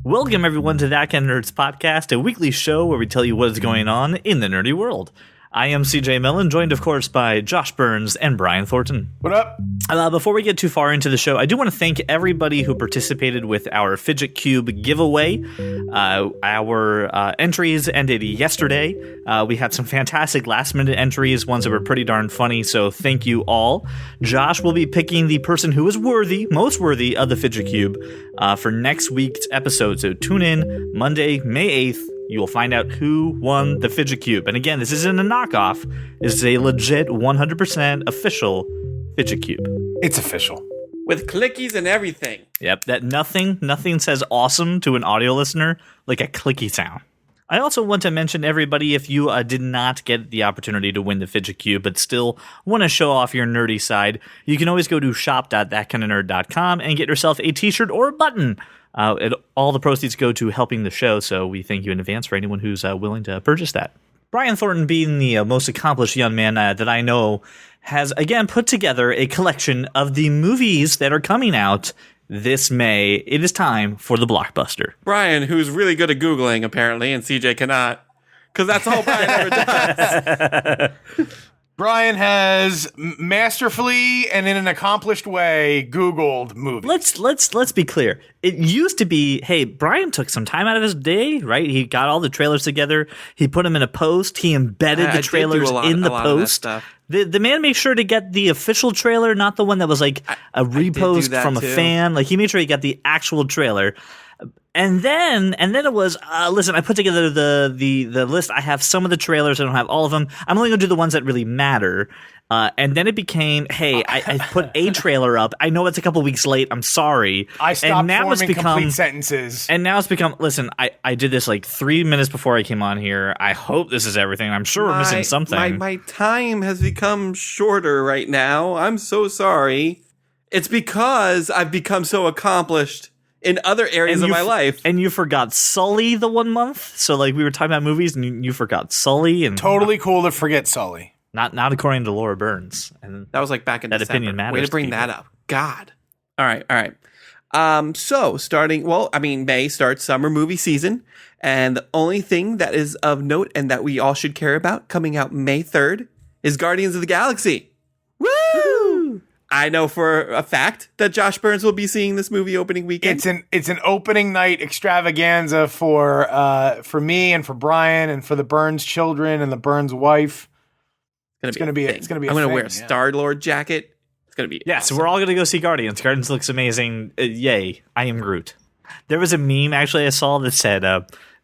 Welcome, everyone, to That Kind of Nerds podcast, a weekly show where we tell you what is going on in the nerdy world. I am CJ Mellon, joined, of course, by Josh Burns and Brian Thornton. What up? Before we get too far into the show, I do want to thank everybody who participated with our Fidget Cube giveaway. Our entries ended yesterday. We had some fantastic last-minute entries, ones that were pretty darn funny, so thank you all. Josh will be picking the person who is most worthy of the Fidget Cube for next week's episode, so tune in Monday, May 8th. You will find out who won the Fidget Cube. And again, this isn't a knockoff. This is a legit 100% official Fidget Cube. It's official. With clickies and everything. Yep, that nothing says awesome to an audio listener like a clicky sound. I also want to mention everybody, if you did not get the opportunity to win the Fidget Cube but still want to show off your nerdy side, you can always go to shop.thatkindofnerd.com and get yourself a t-shirt or a button. All the proceeds go to helping the show, so we thank you in advance for anyone who's willing to purchase that. Brian Thornton, being the most accomplished young man that I know, has again put together a collection of the movies that are coming out this May. It is time for the Blockbuster. Brian, who's really good at Googling, apparently, and CJ cannot, because that's all Brian ever does. Brian has masterfully and in an accomplished way Googled movies. Let's be clear. It used to be, hey, Brian took some time out of his day, right? He got all the trailers together. He put them in a post. He embedded the trailers in the post. The man made sure to get the official trailer, not the one that was like a repost from a fan. Like, he made sure he got the actual trailer. And then it was, listen, I put together the list. I have some of the trailers. I don't have all of them. I'm only going to do the ones that really matter. And then it became, hey, I put a trailer up. I know it's a couple weeks late. I'm sorry. I stopped forming complete sentences. And now it's become, listen, I did this like 3 minutes before I came on here. I hope this is everything. I'm sure we're missing something. My time has become shorter right now. I'm so sorry. It's because I've become so accomplished in other areas of my life. And you forgot Sully the 1 month? So, like, we were talking about movies, and you forgot Sully. And totally cool to forget Sully. Not according to Laura Burns. And that was, like, back in that December. Opinion matters. Way to bring that up. God. All right. So, May starts summer movie season, and the only thing that is of note and that we all should care about coming out May 3rd is Guardians of the Galaxy. Woo! I know for a fact that Josh Burns will be seeing this movie opening weekend. It's an opening night extravaganza for me and for Brian and for the Burns children and the Burns wife. It's gonna be. I'm gonna wear a Star-Lord jacket. It's gonna be. Yeah, awesome. So we're all gonna go see Guardians. Guardians looks amazing. Yay! I am Groot. There was a meme actually I saw that said,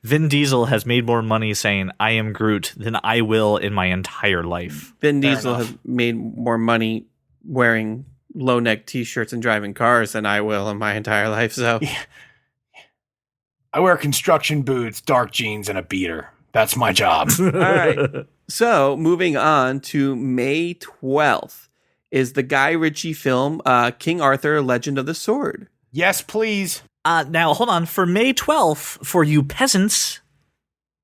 Vin Diesel has made more money saying "I am Groot" than I will in my entire life. Vin Diesel has made more money wearing low-neck t-shirts and driving cars than I will in my entire life. So yeah. I wear construction boots, dark jeans, and a beater. That's my job. All right. So moving on to May 12th is the Guy Ritchie film King Arthur, Legend of the Sword. Yes, please. Now, hold on. For May 12th, for you peasants,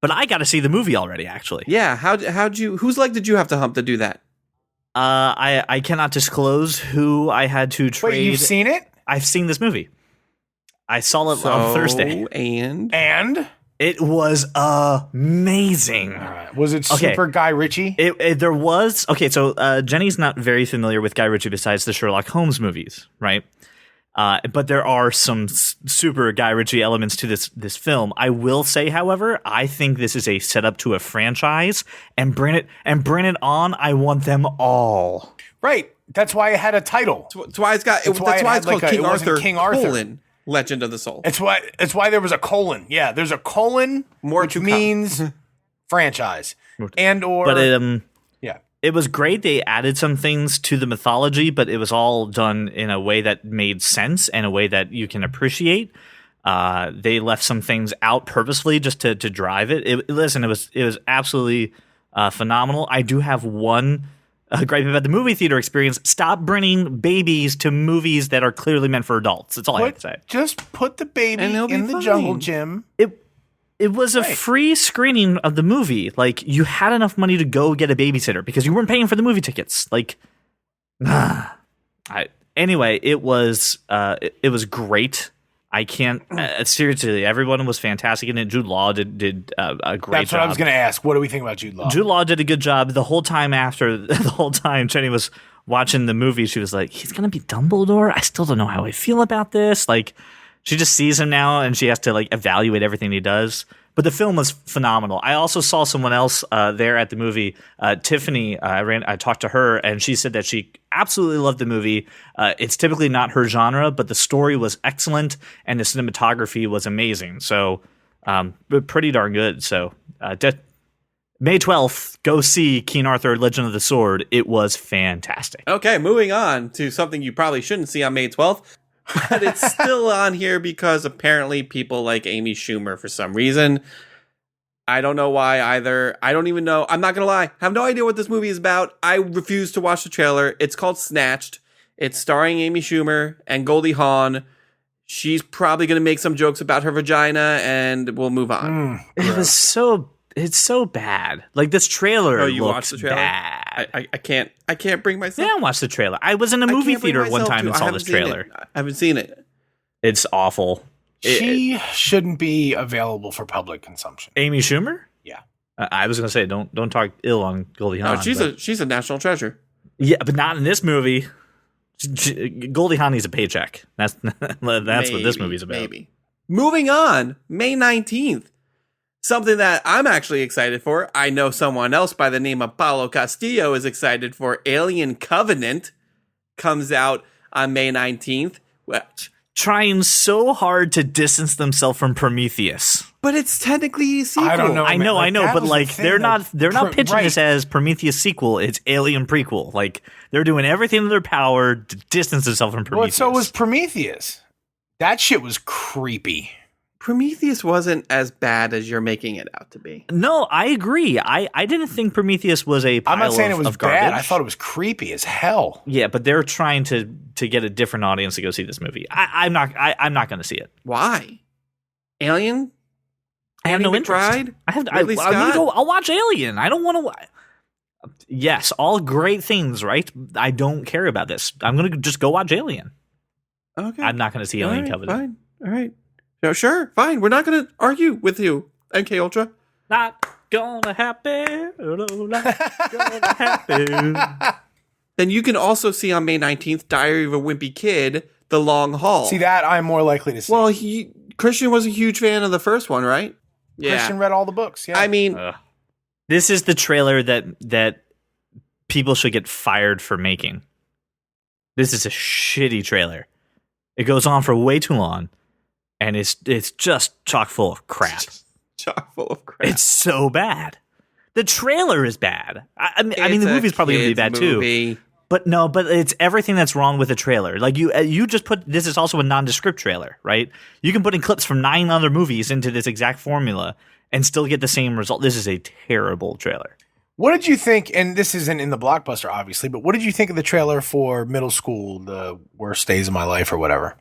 but I got to see the movie already, actually. Yeah. Whose leg did you have to hump to do that? I cannot disclose who I had to trade. Wait, you've seen it? I've seen this movie. I saw it on Thursday. And? It was amazing. All right. Was it super Guy Ritchie? There was. Okay, so Jenny's not very familiar with Guy Ritchie besides the Sherlock Holmes movies, right? But there are some super Guy Ritchie elements to this film. I will say, however, I think this is a setup to a franchise, and bring it on. I want them all. Right. That's why it had a title. That's why it's called King Arthur. Legend of the Soul. It's why there was a colon. Yeah, there's a colon, which means franchise. But it was great. They added some things to the mythology, but it was all done in a way that made sense and a way that you can appreciate. They left some things out purposefully just to drive it. It was absolutely phenomenal. I do have one gripe about the movie theater experience. Stop bringing babies to movies that are clearly meant for adults. That's all I have to say. Just put the baby in the jungle gym. It was a free screening of the movie. Like, you had enough money to go get a babysitter because you weren't paying for the movie tickets. Like, anyway, it was great. I can't seriously. Everyone was fantastic in it. Jude Law did a great That's job. what I was going to ask. What do we think about Jude Law? Jude Law did a good job the whole time. The whole time Jenny was watching the movie, she was like, "He's gonna be Dumbledore. I still don't know how I feel about this." Like, she just sees him now, and she has to like evaluate everything he does. But the film was phenomenal. I also saw someone else there at the movie, Tiffany. I talked to her, and she said that she absolutely loved the movie. It's typically not her genre, but the story was excellent, and the cinematography was amazing. So, pretty darn good. So, May 12th, go see King Arthur: Legend of the Sword. It was fantastic. Okay, moving on to something you probably shouldn't see on May 12th. But it's still on here because apparently people like Amy Schumer for some reason. I don't know why either. I don't even know. I'm not going to lie. I have no idea what this movie is about. I refuse to watch the trailer. It's called Snatched. It's starring Amy Schumer and Goldie Hawn. She's probably going to make some jokes about her vagina and we'll move on. It's so bad. Like, this trailer you looks watched the trailer? bad. I can't bring myself. I didn't watch the trailer. I was in a movie theater one time and saw this trailer. I haven't seen it. It's awful. She shouldn't be available for public consumption. Amy Schumer? Yeah. I was going to say, don't talk ill on Goldie Hawn. No, she's a national treasure. Yeah, but not in this movie. Goldie Hawn needs a paycheck. That's what this movie's about. Maybe. Moving on, May 19th. Something that I'm actually excited for. I know someone else by the name of Paulo Castillo is excited for. Alien Covenant comes out on May 19th. Trying so hard to distance themselves from Prometheus. But it's technically a sequel. I don't know. I know, but like they're not pitching right. this as Prometheus sequel. It's Alien prequel. Like, they're doing everything in their power to distance themselves from Prometheus. Well, so was Prometheus. That shit was creepy. Prometheus wasn't as bad as you're making it out to be. No, I agree. I didn't think Prometheus was a pile I'm not saying it was of bad. garbage. I thought it was creepy as hell. Yeah, but they're trying to get a different audience to go see this movie. I'm not going to see it. Why? Alien? I have no Andy interest. McBride? I have. Ridley Scott? I'll watch Alien. I don't want to. Yes, all great things, right? I don't care about this. I'm going to just go watch Alien. Okay. I'm not going to see Alien Covenant. Fine. All right. No, sure. Fine. We're not going to argue with you, MK Ultra. Not gonna happen. Not gonna happen. Then you can also see on May 19th, Diary of a Wimpy Kid, The Long Haul. See, that I'm more likely to see. Well, Christian was a huge fan of the first one, right? Christian read all the books. Yeah. I mean, This is the trailer that people should get fired for making. This is a shitty trailer. It goes on for way too long. And it's just chock full of crap. chock full of crap. It's so bad. The trailer is bad. I mean, the movie's probably going to be bad too. But no, but it's everything that's wrong with the trailer. Like, you just put, this is also a nondescript trailer, right? You can put in clips from 9 other movies into this exact formula and still get the same result. This is a terrible trailer. What did you think, and this isn't in the Blockbuster, obviously, but what did you think of the trailer for Middle School, The Worst Days of My Life or whatever?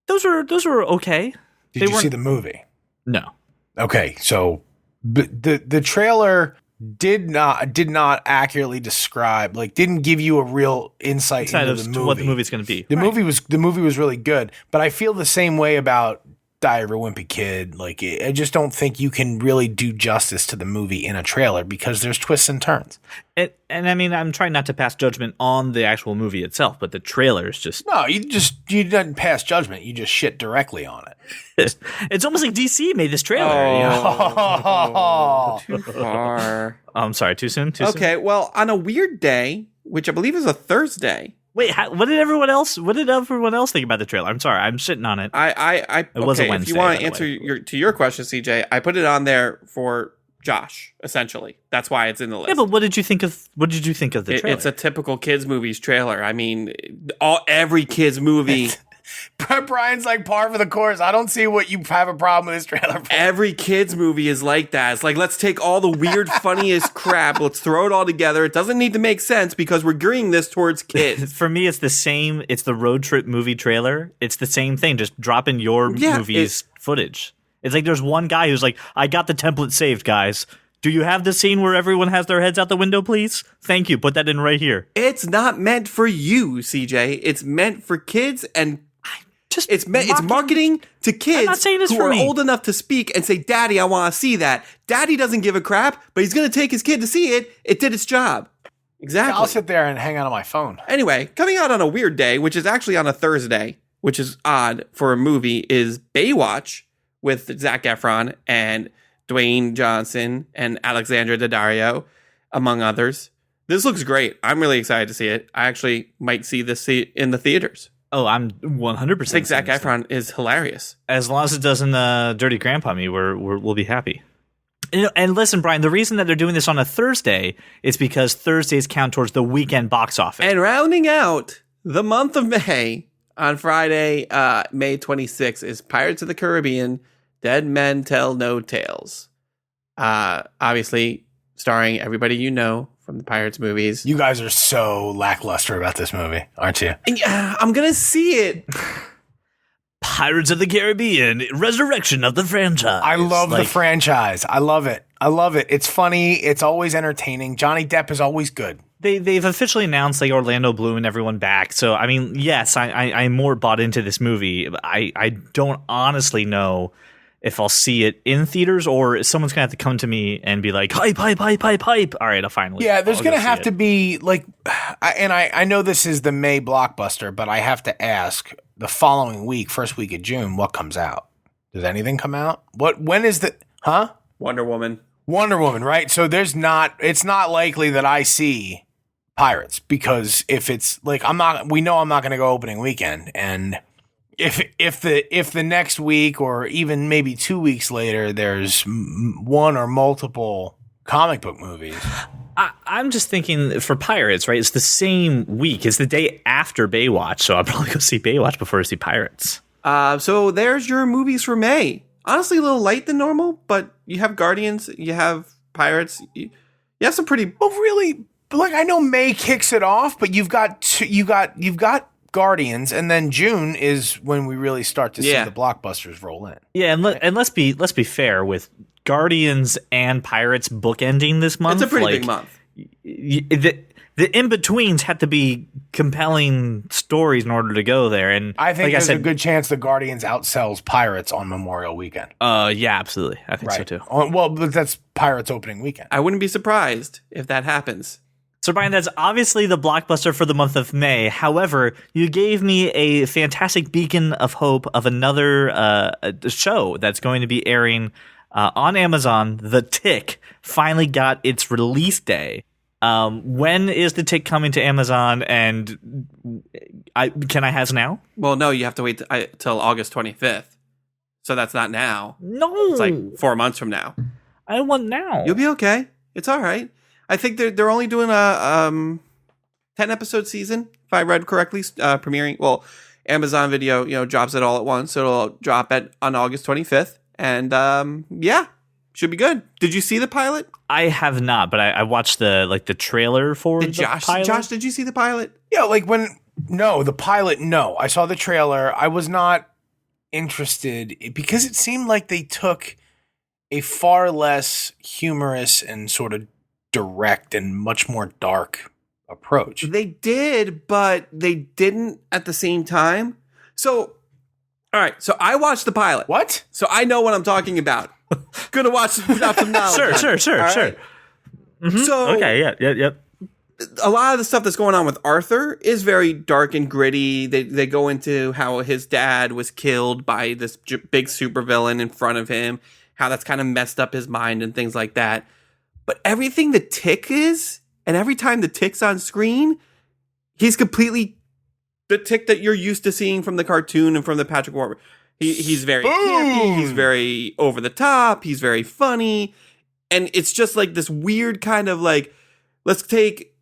Those were okay. Did you see the movie? No. Okay, so the trailer did not accurately describe, like, didn't give you a real insight into the movie. What the movie's going to be. The movie was really good, but I feel the same way about Diary of a Wimpy Kid. Like, I just don't think you can really do justice to the movie in a trailer because there's twists and turns. And I mean, I'm trying not to pass judgment on the actual movie itself, but the trailer is just... No, you didn't pass judgment. You just shit directly on it. It's almost like DC made this trailer. Too far. I'm sorry, too soon? Okay, well, on a weird day, which I believe is a Thursday... Wait, what did everyone else think about the trailer? I'm sorry, I'm sitting on it. It was a Wednesday. If you want to answer your question, CJ, I put it on there for Josh. Essentially, that's why it's in the list. Yeah, but what did you think of the trailer? It's a typical kids movies trailer. I mean, every kids movie. Brian's like par for the course. I don't see what you have a problem with this trailer for. Every kids movie is like that. It's like, let's take all the weird, funniest crap. Let's throw it all together. It doesn't need to make sense because we're gearing this towards kids. For me, it's the same. It's the road trip movie trailer. It's the same thing. Just drop in your movie's footage. It's like there's one guy who's like, I got the template saved, guys. Do you have the scene where everyone has their heads out the window, please? Thank you. Put that in right here. It's not meant for you, CJ. It's meant for kids and It's marketing to kids not saying this who for are me. old enough to speak and say, "Daddy, I want to see that." Daddy doesn't give a crap, but he's going to take his kid to see it. It did its job. Exactly. I'll sit there and hang out on my phone. Anyway, coming out on a weird day, which is actually on a Thursday, which is odd for a movie, is Baywatch with Zac Efron and Dwayne Johnson and Alexandra Daddario, among others. This looks great. I'm really excited to see it. I actually might see this in the theaters. Oh, I'm 100%. I think Zac Efron is hilarious. As long as it doesn't dirty grandpa me, we'll be happy. And listen, Brian, the reason that they're doing this on a Thursday is because Thursdays count towards the weekend box office. And rounding out the month of May, on Friday, May 26th, is Pirates of the Caribbean, Dead Men Tell No Tales. Obviously, starring everybody you know from the Pirates movies. You guys are so lackluster about this movie, aren't you? Yeah, I'm going to see it. Pirates of the Caribbean, resurrection of the franchise. I love the franchise. I love it. It's funny. It's always entertaining. Johnny Depp is always good. They've officially announced like Orlando Bloom and everyone back. So, I mean, yes, I'm more bought into this movie. I don't honestly know if I'll see it in theaters or someone's going to have to come to me and be like, hype. All right, I'll finally. Yeah, there's going to have to be like, I know this is the May blockbuster, but I have to ask the following week, first week of June, what comes out? Does anything come out? When is the, Wonder Woman, right? So it's not likely that I see Pirates because if it's like, I'm not going to go opening weekend. And if the next week or even maybe 2 weeks later, there's one or multiple comic book movies. I'm just thinking for Pirates, right? It's the same week. It's the day after Baywatch, so I'll probably go see Baywatch before I see Pirates. So there's your movies for May. Honestly, a little light than normal, but you have Guardians, you have Pirates, you have some pretty. Well, really, like I know May kicks it off, but you've got Guardians, and then June is when we really start to see the blockbusters roll in. Yeah, and let's be fair with Guardians and Pirates bookending this month. It's a pretty big month. The in-betweens have to be compelling stories in order to go there. And I think like there's a good chance the Guardians outsells Pirates on Memorial Weekend. Yeah, absolutely. I think so too. Well, but that's Pirates opening weekend. I wouldn't be surprised if that happens. So, Brian, that's obviously the blockbuster for the month of May. However, you gave me a fantastic beacon of hope of another show that's going to be airing on Amazon. The Tick finally got its release day. When is The Tick coming to Amazon? And can I has now? Well, no, you have to wait till August 25th. So that's not now. No. It's like 4 months from now. I want now. You'll be okay. It's all right. I think they're only doing a 10-episode season, if I read correctly, premiering. Well, Amazon Video, drops it all at once, so it'll drop on August 25th, and should be good. Did you see the pilot? I have not, but I watched the trailer for the pilot. Josh, did you see the pilot? Yeah, the pilot. No, I saw the trailer. I was not interested because it seemed like they took a far less humorous and sort of direct and much more dark approach. They did, but they didn't at the same time. So, all right. So I watched the pilot. What? So I know what I'm talking about. Gonna watch some knowledge. Sure. Right? Mm-hmm. So okay, yep. A lot of the stuff that's going on with Arthur is very dark and gritty. They go into how his dad was killed by this big supervillain in front of him, how that's kind of messed up his mind and things like that. But everything the Tick is, and every time the Tick's on screen, he's completely the Tick that you're used to seeing from the cartoon and from the Patrick Warburton. He's very campy, he's very over the top, he's very funny, and it's just like this weird kind of like, let's take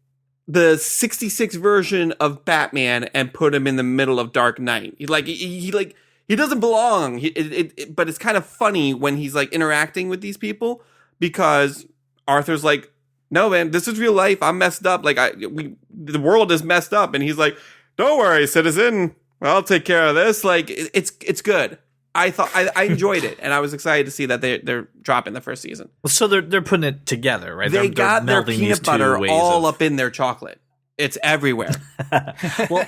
the 66 version of Batman and put him in the middle of Dark Knight. He doesn't belong. But it's kind of funny when he's like interacting with these people because Arthur's like, no, man, this is real life. I'm messed up. Like the world is messed up. And he's like, don't worry, citizen. I'll take care of this. Like it's good. I thought I enjoyed it, and I was excited to see that they're dropping the first season. So they're putting it together, right? They got their peanut butter all up in their chocolate. It's everywhere. Well,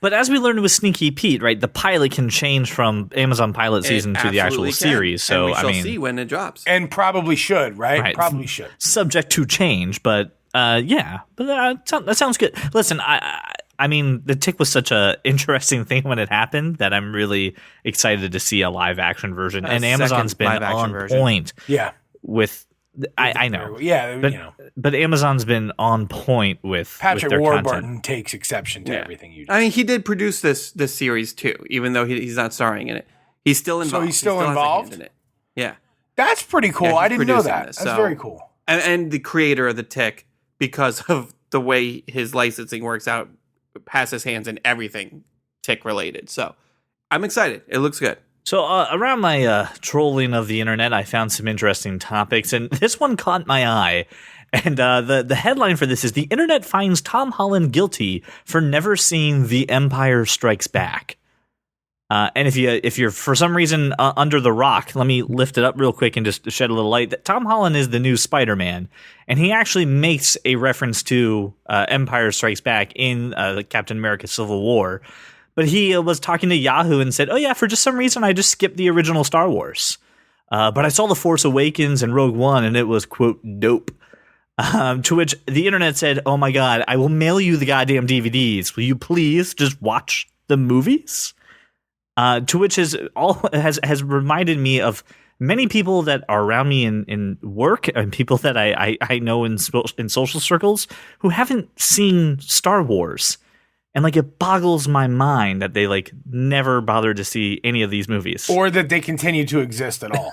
but as we learned with Sneaky Pete, right, the pilot can change from Amazon pilot season to the actual series. So, and we shall I mean, see when it drops. And probably should, right? Right. Probably should. Subject to change, but yeah, but that sounds good. Listen, I mean, The Tick was such a interesting thing when it happened that I'm really excited to see a live action version, and Amazon's been on point. Yeah, with. I know. Yeah, but Amazon's been on point with Patrick their Warburton content. takes exception to everything you do. I mean, he did produce this series too, even though he's not starring in it. He's still involved. So he's still has a involved hand in it. Yeah, that's pretty cool. Yeah, I didn't know that. This, that's very cool. And the creator of The Tick, because of the way his licensing works out, has his hands in everything Tick related. So I'm excited. It looks good. So around my trolling of the internet, I found some interesting topics, and this one caught my eye. And the headline for this is: The Internet finds Tom Holland guilty for never seeing The Empire Strikes Back. And if you're for some reason under the rock, let me lift it up real quick and just shed a little light. That Tom Holland is the new Spider-Man, and he actually makes a reference to Empire Strikes Back in Captain America: Civil War. But he was talking to Yahoo and said, "Oh yeah, for just some reason I just skipped the original Star Wars, but I saw The Force Awakens and Rogue One, and it was quote dope." To which the internet said, "Oh my god, I will mail you the goddamn DVDs. Will you please just watch the movies?" To which has reminded me of many people that are around me in work and people that I know in social circles who haven't seen Star Wars. And like it boggles my mind that they like never bothered to see any of these movies, or that they continue to exist at all.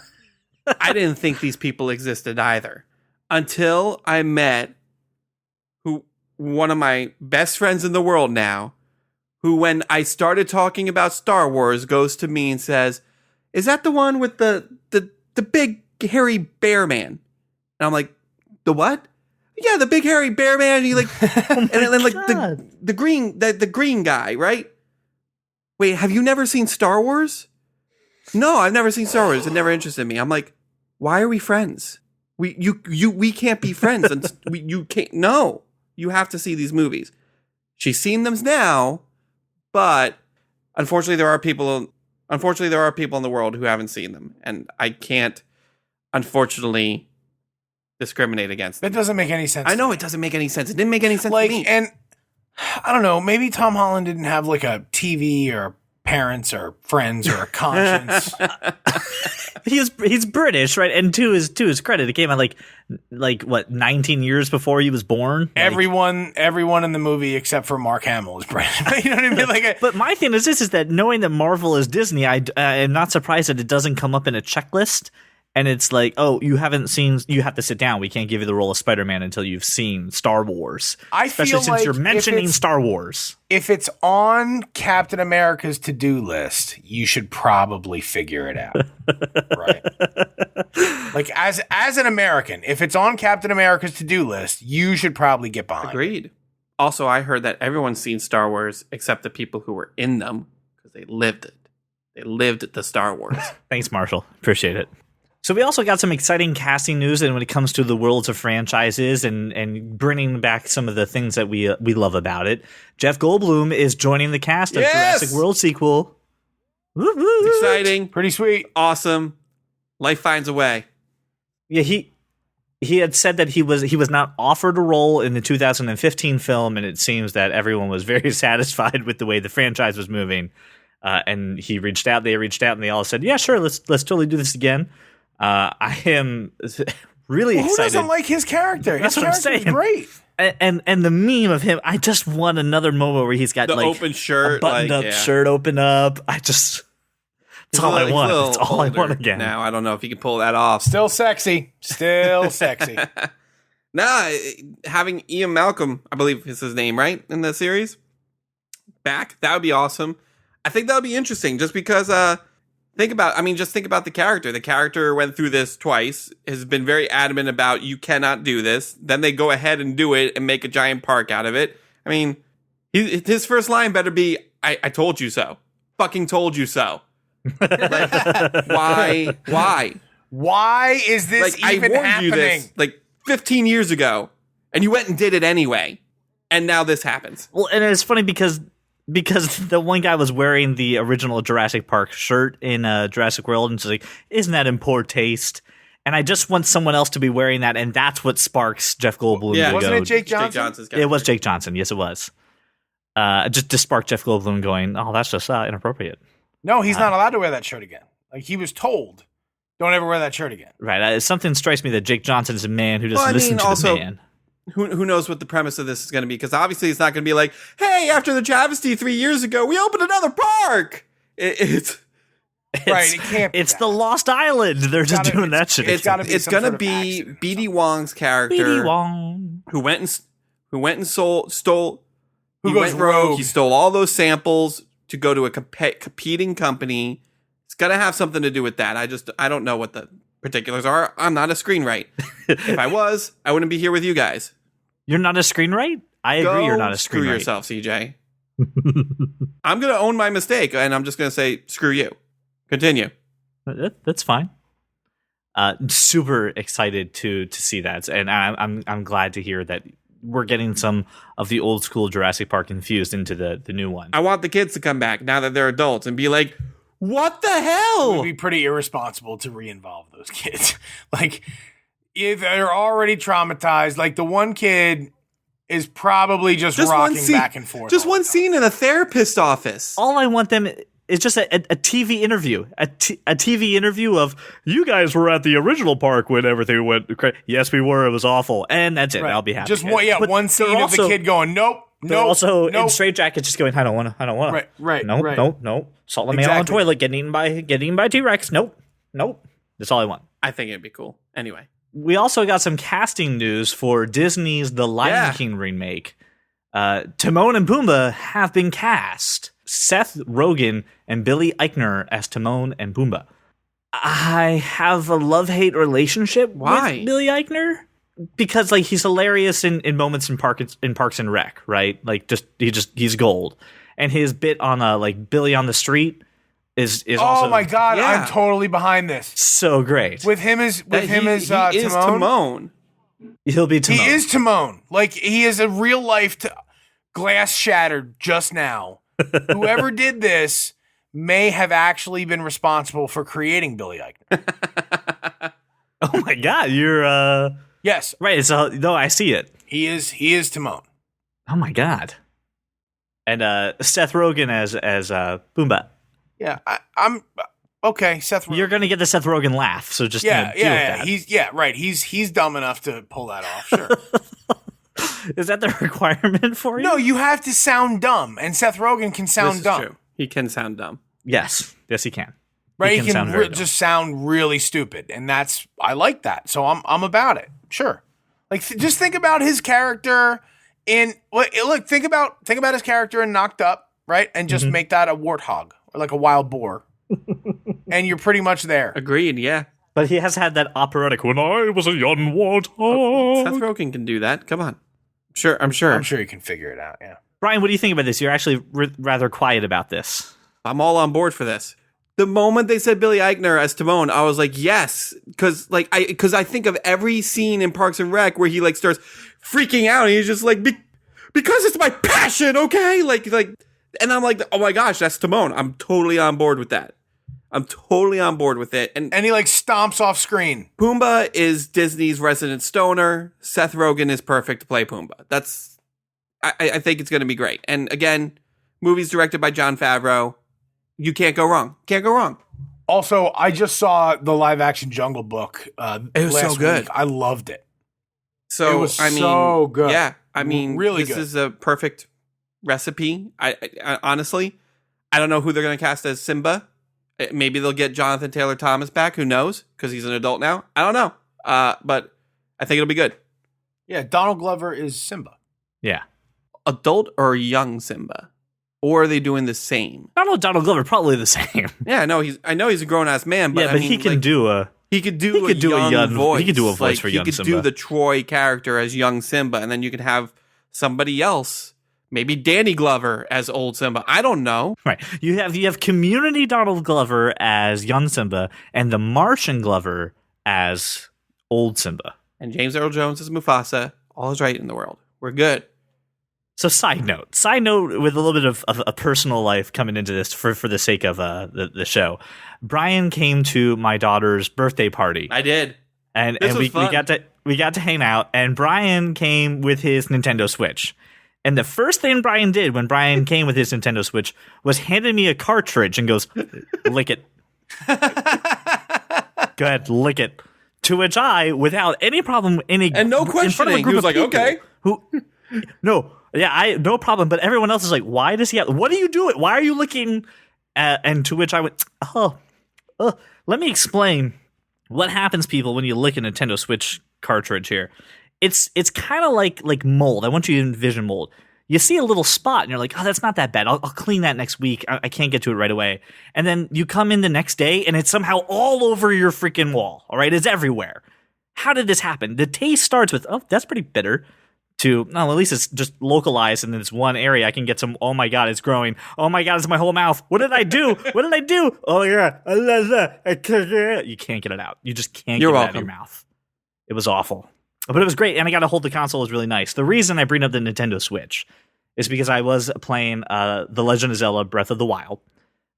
I didn't think these people existed either until I met one of my best friends in the world now, who, when I started talking about Star Wars, goes to me and says, "Is that the one with the big hairy bear man?" And I'm like, "The what?" "Yeah, the big hairy bear man." He like, and then like the green guy, right? "Wait, have you never seen Star Wars?" "No, I've never seen Star Wars. It never interested me." I'm like, "Why are we friends? We can't be friends. And you can't. No, you have to see these movies." She's seen them now, but unfortunately, there are people in the world who haven't seen them, and I can't, unfortunately, discriminate against them. That doesn't make any sense. I know it doesn't make any sense. It didn't make any sense like, to me. And I don't know, maybe Tom Holland didn't have like a TV or parents or friends or a conscience. He's British, right? And to his credit, it came out like what 19 years before he was born. Everyone in the movie except for Mark Hamill is British. You know what I mean? But my thing is this: is that knowing that Marvel is Disney, I am not surprised that it doesn't come up in a checklist. And it's like, oh, you have to sit down. We can't give you the role of Spider-Man until you've seen Star Wars. Especially feel since like you're mentioning Star Wars. If it's on Captain America's to-do list, you should probably figure it out. Right? Like, as an American, if it's on Captain America's to-do list, you should probably get behind. Agreed. Also, I heard that everyone's seen Star Wars except the people who were in them because they lived it. They lived the Star Wars. Thanks, Marshall. Appreciate it. So we also got some exciting casting news, and when it comes to the worlds of franchises and bringing back some of the things that we love about it, Jeff Goldblum is joining the cast of Jurassic World sequel. It's exciting, pretty sweet, awesome. Life finds a way. Yeah, he had said that he was not offered a role in the 2015 film, and it seems that everyone was very satisfied with the way the franchise was moving. And they reached out, and they all said, "Yeah, sure, let's totally do this again." I am really excited. Who doesn't like his character? That's what I'm saying. Great. And the meme of him, I just want another moment where he's got the like open shirt, a buttoned up shirt open up. It's all I want. It's all I want again. Now I don't know if he can pull that off. Still sexy. Nah, having Ian Malcolm, I believe is his name, right, in the series, back, that would be awesome. I think that would be interesting, just because. Think about the character. The character went through this twice, has been very adamant about you cannot do this. Then they go ahead and do it and make a giant park out of it. I mean, his first line better be, I told you so. Fucking told you so. Like, why? Why is this like, even I warned happening? you this like 15 years ago, and you went and did it anyway. And now this happens. Well, and it's funny because the one guy was wearing the original Jurassic Park shirt in Jurassic World, and it's like, isn't that in poor taste? And I just want someone else to be wearing that, and that's what sparks Jeff Goldblum. Yeah, to wasn't go, it Jake Johnson? Jake Johnson's It was Jake Johnson. Yes, it was. Just to spark Jeff Goldblum going, oh, that's just inappropriate. No, he's not allowed to wear that shirt again. Like, he was told, don't ever wear that shirt again. Right. Something strikes me that Jake Johnson is a man who doesn't listen to the man. Who knows what the premise of this is going to be? Because obviously it's not going to be like, hey, after the travesty 3 years ago, we opened another park. It's right. It can't. It's the Lost Island. They're just doing that shit. It's going to be B.D. Wong's character, B.D. Wong, who went and stole. Who He goes went rogue. rogue. He stole all those samples to go to a competing company. It's going to have something to do with that. I don't know what the particulars are. I'm not a screenwriter. If I was, I wouldn't be here with you guys. You're not a screenwriter? I agree. You're not a screenwriter. Screw yourself, CJ. I'm going to own my mistake, and I'm just going to say, screw you. Continue. That's fine. Super excited to see that, and I'm glad to hear that we're getting some of the old school Jurassic Park infused into the new one. I want the kids to come back now that they're adults and be like, what the hell? It would be pretty irresponsible to re-involve those kids. Like, if they're already traumatized, like the one kid is probably just rocking back and forth. Just one scene in a therapist's office. All I want them is just a TV interview. A TV interview of, you guys were at the original park when everything went crazy. Yes, we were. It was awful. And that's it. Right. I'll be happy. Just one scene of the kid going, nope. They're also in straitjackets just going, I don't want to. Right. Nope. Salt and mayo on the toilet, getting eaten by T-Rex. Nope. That's all I want. I think it'd be cool. Anyway. We also got some casting news for Disney's The Lion King remake. Timon and Pumbaa have been cast. Seth Rogen and Billy Eichner as Timon and Pumbaa. I have a love-hate relationship with Billy Eichner. Because like he's hilarious in moments in Parks and Rec, right? Like he's gold, and his bit on like Billy on the Street is also, oh my god, I'm totally behind this. So great with him as Timon. He'll be Timon. He is Timon. Like he is a real life glass shattered just now. Whoever did this may have actually been responsible for creating Billy Eichner. Oh my god, you're yes, right. No, I see it. He is Timon. Oh my god! And Seth Rogen as Pumbaa. Yeah, I'm okay. Seth Rogen. You're gonna get the Seth Rogen laugh, so just deal with that. He's dumb enough to pull that off. Sure. Is that the requirement for you? No, you have to sound dumb, and Seth Rogen can sound dumb. True. He can sound dumb. Yes, he can. Right, he can just sound really stupid, and I like that. So I'm about it. Sure, like just think about his character in think about his character in Knocked Up, right, and just make that a warthog or like a wild boar, and you're pretty much there. Agreed. Yeah, but he has had that operatic "When I was a young warthog." Seth Rogen can do that. Come on, I'm sure he can figure it out. Yeah, Brian, what do you think about this? You're actually rather quiet about this. I'm all on board for this. The moment they said Billy Eichner as Timon, I was like, yes, because I think of every scene in Parks and Rec where he like starts freaking out and he's just like, because it's my passion, okay? Like, and I'm like, oh my gosh, that's Timon. I'm totally on board with that. I'm totally on board with it. And he like stomps off screen. Pumbaa is Disney's resident stoner. Seth Rogen is perfect to play Pumbaa. I think it's going to be great. And again, movies directed by Jon Favreau. You can't go wrong. Can't go wrong. Also, I just saw the live action Jungle Book. It was last so good. Week. I loved it. So it was so good. Yeah, I mean, really this good. is a perfect recipe. I honestly, I don't know who they're going to cast as Simba. Maybe they'll get Jonathan Taylor Thomas back. Who knows? Because he's an adult now. I don't know. But I think it'll be good. Yeah, Donald Glover is Simba. Yeah, adult or young Simba. Or are they doing the same? I don't know. Donald Glover probably the same. Yeah, no, I know he's a grown ass man, but he can do a young voice. He could do a voice for young Simba. He could do the Troy character as young Simba, and then you could have somebody else, maybe Danny Glover as old Simba. I don't know. Right. You have Community Donald Glover as young Simba, and the Martian Glover as old Simba, and James Earl Jones as Mufasa. All is right in the world. We're good. So side note with a little bit of a personal life coming into this for the sake of the show. Brian came to my daughter's birthday party. I did. And This was fun. we got to hang out, and Brian came with his Nintendo Switch. And the first thing Brian did when Brian came with his Nintendo Switch was handed me a cartridge and goes, "Lick it." Go ahead, lick it. To which I, without any problem, And no questioning, he was like, "Okay." No problem. But everyone else is like, "Why does he have? What are you doing? Why are you licking?" And to which I went, let me explain what happens, people, when you lick a Nintendo Switch cartridge here. It's kind of like mold. I want you to envision mold. You see a little spot, and you're like, "Oh, that's not that bad. I'll clean that next week. I can't get to it right away." And then you come in the next day, and it's somehow all over your freaking wall. All right, it's everywhere. How did this happen? The taste starts with, "Oh, that's pretty bitter," to, "No, at least it's just localized in this one area. I can get some, oh my God, it's growing. Oh my God, it's my whole mouth. What did I do? What did I do? Oh yeah, you can't get it out. You just can't get it out of your mouth." It was awful. But it was great, and I got to hold the console. It was really nice. The reason I bring up the Nintendo Switch is because I was playing The Legend of Zelda Breath of the Wild,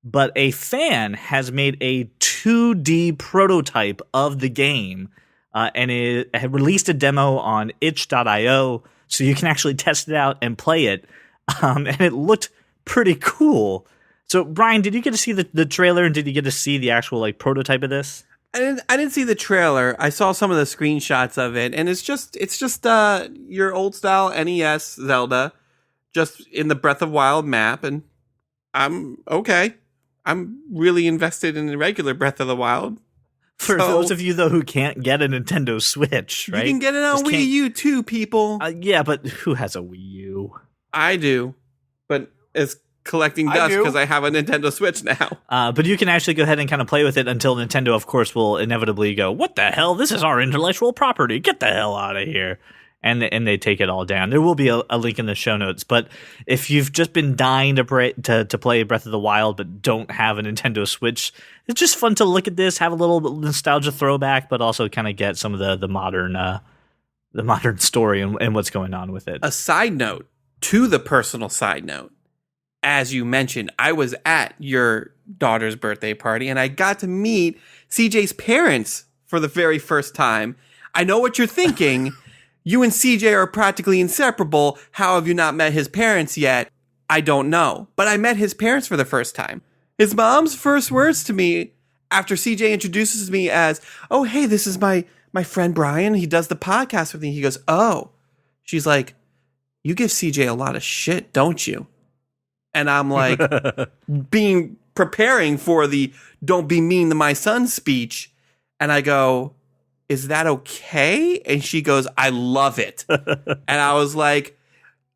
but a fan has made a 2D prototype of the game, and it had released a demo on itch.io, so you can actually test it out and play it, and it looked pretty cool. So, Brian, did you get to see the trailer, and did you get to see the actual prototype of this? I didn't see the trailer. I saw some of the screenshots of it, and it's just your old style NES Zelda, just in the Breath of Wild map, and I'm okay. I'm really invested in the regular Breath of the Wild. For those of you, though, who can't get a Nintendo Switch, right? You can get it on Wii U too, people. Yeah, but who has a Wii U? I do, but it's collecting dust because I have a Nintendo Switch now. But you can actually go ahead and kind of play with it until Nintendo, of course, will inevitably go, "What the hell? This is our intellectual property. Get the hell out of here." And they take it all down. There will be a link in the show notes. But if you've just been dying to play Breath of the Wild but don't have a Nintendo Switch, it's just fun to look at this, have a little nostalgia throwback, but also kind of get some of the modern story and what's going on with it. A side note to the personal side note. As you mentioned, I was at your daughter's birthday party, and I got to meet CJ's parents for the very first time. I know what you're thinking. You and CJ are practically inseparable. How have you not met his parents yet? I don't know. But I met his parents for the first time. His mom's first words to me after CJ introduces me as, "Oh, hey, this is my friend Brian. He does the podcast with me." He goes, "Oh." She's like, "You give CJ a lot of shit, don't you?" And I'm like, preparing for the "don't be mean to my son" speech. And I go, "Is that okay?" And she goes, "I love it." And I was like,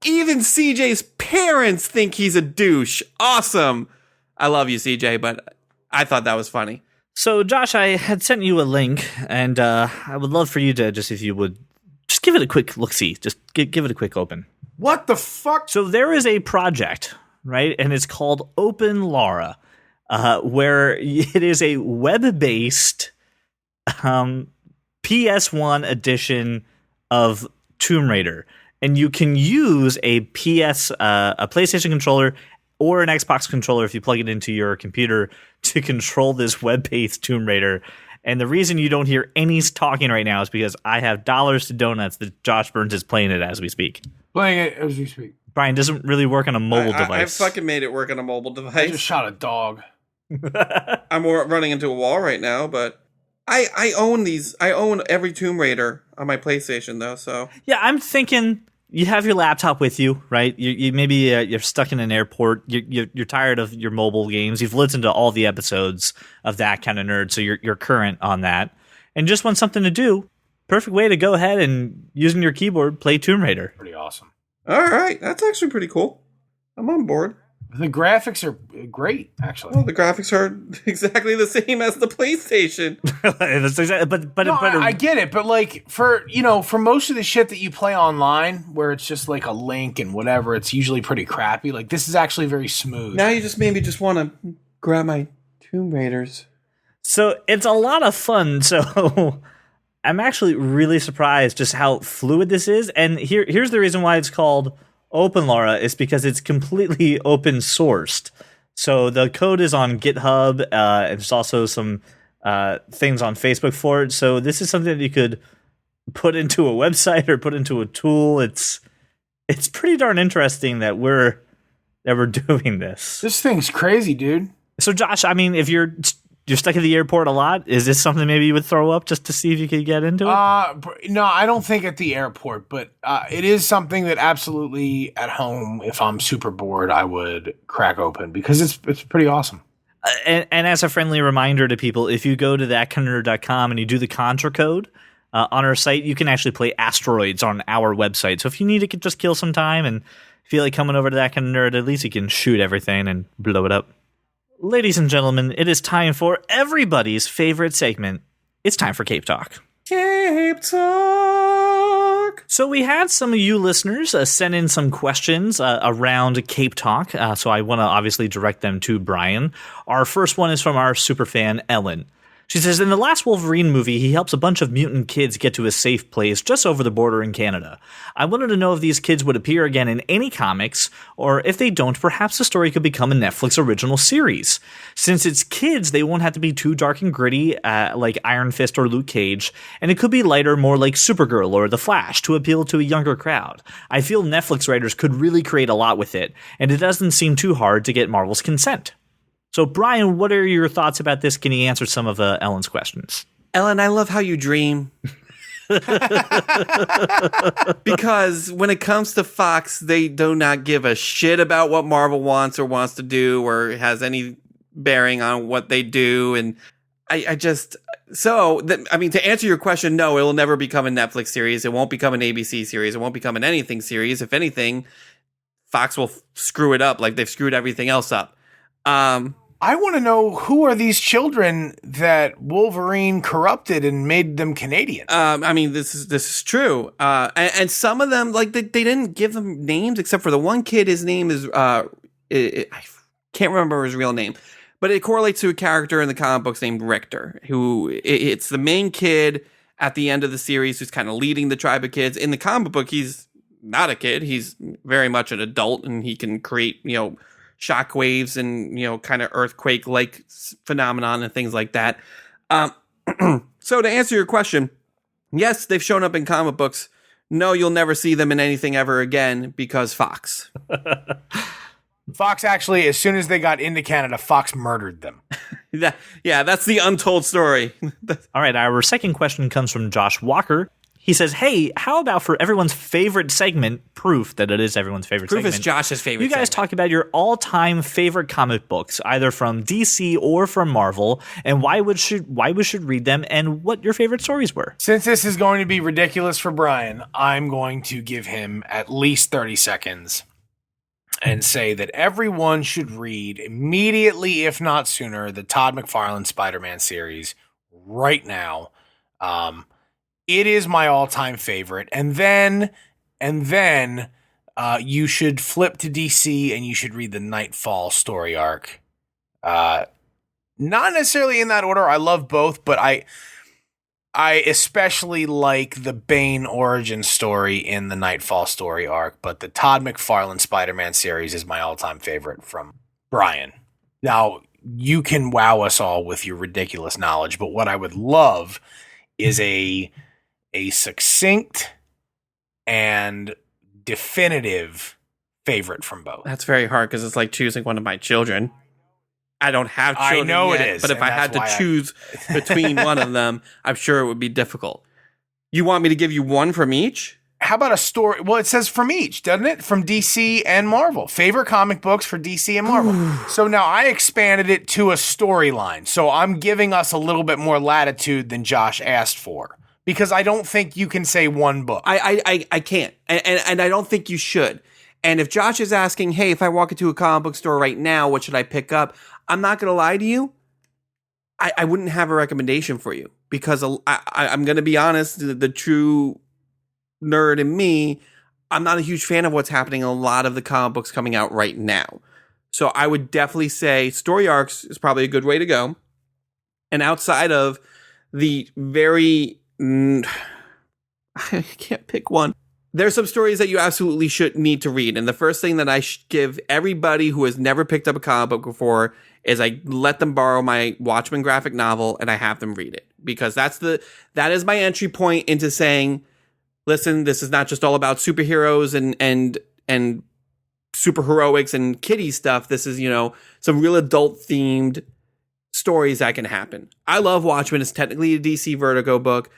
even CJ's parents think he's a douche. Awesome. I love you, CJ, but I thought that was funny. So, Josh, I had sent you a link, and I would love for you to if you would, just give it a quick look-see. Just give it a quick open. What the fuck? So there is a project, right? And it's called Open Lara, where it is a web-based PS1 edition of Tomb Raider. And you can use a PlayStation controller or an Xbox controller if you plug it into your computer to control this web-based Tomb Raider. And the reason you don't hear any talking right now is because I have dollars to donuts that Josh Burns is playing it as we speak. Playing it as we speak. Brian, doesn't really work on a mobile device. I fucking made it work on a mobile device. I just shot a dog. I'm running into a wall right now, but I own these. I own every Tomb Raider on my PlayStation, though. So yeah, I'm thinking you have your laptop with you, right? You maybe you're stuck in an airport. You're tired of your mobile games. You've listened to all the episodes of That Kind of Nerd, so you're current on that, and just want something to do. Perfect way to go ahead and using your keyboard play Tomb Raider. Pretty awesome. All right, that's actually pretty cool. I'm on board. The graphics are great, actually. Well, the graphics are exactly the same as the PlayStation. I get it, but like for most of the shit that you play online, where it's just like a link and whatever, it's usually pretty crappy. Like this is actually very smooth. Now you just want to grab my Tomb Raiders. So it's a lot of fun. So I'm actually really surprised just how fluid this is. And here's the reason why it's called open, Laura, is because it's completely open sourced. So the code is on GitHub, and there's also some things on Facebook for it. So this is something that you could put into a website or put into a tool. It's pretty darn interesting that we're doing this. This thing's crazy, dude. So Josh, I mean, if you're stuck at the airport a lot, is this something maybe you would throw up just to see if you could get into it? No, I don't think at the airport, but it is something that absolutely at home, if I'm super bored, I would crack open because it's pretty awesome. And as a friendly reminder to people, if you go to thatkindernerd.com and you do the Contra code on our site, you can actually play Asteroids on our website. So if you need to just kill some time and feel like coming over to That Kind of Nerd, at least you can shoot everything and blow it up. Ladies and gentlemen, it is time for everybody's favorite segment. It's time for Cape Talk. Cape Talk. So we had some of you listeners send in some questions around Cape Talk, so I want to obviously direct them to Brian. Our first one is from our superfan, Ellen. She says, in the last Wolverine movie, he helps a bunch of mutant kids get to a safe place just over the border in Canada. I wanted to know if these kids would appear again in any comics, or if they don't, perhaps the story could become a Netflix original series. Since it's kids, they won't have to be too dark and gritty like Iron Fist or Luke Cage, and it could be lighter, more like Supergirl or The Flash to appeal to a younger crowd. I feel Netflix writers could really create a lot with it, and it doesn't seem too hard to get Marvel's consent. So, Brian, what are your thoughts about this? Can you answer some of Ellen's questions? Ellen, I love how you dream. Because when it comes to Fox, they do not give a shit about what Marvel wants or wants to do or has any bearing on what they do. And to answer your question, no, it will never become a Netflix series. It won't become an ABC series. It won't become an anything series. If anything, Fox will screw it up like they've screwed everything else up. I want to know, who are these children that Wolverine corrupted and made them Canadian? This is true. And some of them, like they didn't give them names except for the one kid. His name is I can't remember his real name, but it correlates to a character in the comic books named Richter, who it's the main kid at the end of the series who's kind of leading the tribe of kids. In the comic book, he's not a kid. He's very much an adult, and he can create, shockwaves and, kind of earthquake-like phenomenon and things like that. So to answer your question, yes, they've shown up in comic books. No, you'll never see them in anything ever again because Fox. Fox actually, as soon as they got into Canada, Fox murdered them. That's the untold story. All right, our second question comes from Josh Walker. He says, hey, how about for everyone's favorite segment, Proof, that it is everyone's favorite segment. Proof is Josh's favorite You guys segment. talk about your all-time favorite comic books, either from DC or from Marvel, and why we should read them, and what your favorite stories were. Since this is going to be ridiculous for Brian, I'm going to give him at least 30 seconds and say that everyone should read immediately, if not sooner, the Todd McFarlane Spider-Man series right now. It is my all-time favorite. And then you should flip to DC and you should read the Nightfall story arc. Not necessarily in that order. I love both, but I especially like the Bane origin story in the Nightfall story arc. But the Todd McFarlane Spider-Man series is my all-time favorite from Brian. Now, you can wow us all with your ridiculous knowledge, but what I would love is a succinct and definitive favorite from both. That's very hard because it's like choosing one of my children. I don't have children I know yet, it is, but if I had to choose between one of them, I'm sure it would be difficult. You want me to give you one from each? How about a story? Well, it says from each, doesn't it? From DC and Marvel. Favorite comic books for DC and Marvel. So now I expanded it to a storyline. So I'm giving us a little bit more latitude than Josh asked for. Because I don't think you can say one book. I can't. And I don't think you should. And if Josh is asking, hey, if I walk into a comic book store right now, what should I pick up? I'm not going to lie to you. I wouldn't have a recommendation for you. Because I'm going to be honest, the true nerd in me, I'm not a huge fan of what's happening in a lot of the comic books coming out right now. So I would definitely say story arcs is probably a good way to go. And outside of the very... I can't pick one. There's some stories that you absolutely should need to read. And the first thing that I give everybody who has never picked up a comic book before is I let them borrow my Watchmen graphic novel and I have them read it, because that is my entry point into saying, listen, this is not just all about superheroes and super heroics and kiddie stuff. This is, some real adult themed stories that can happen. I love Watchmen. It's technically a DC Vertigo book.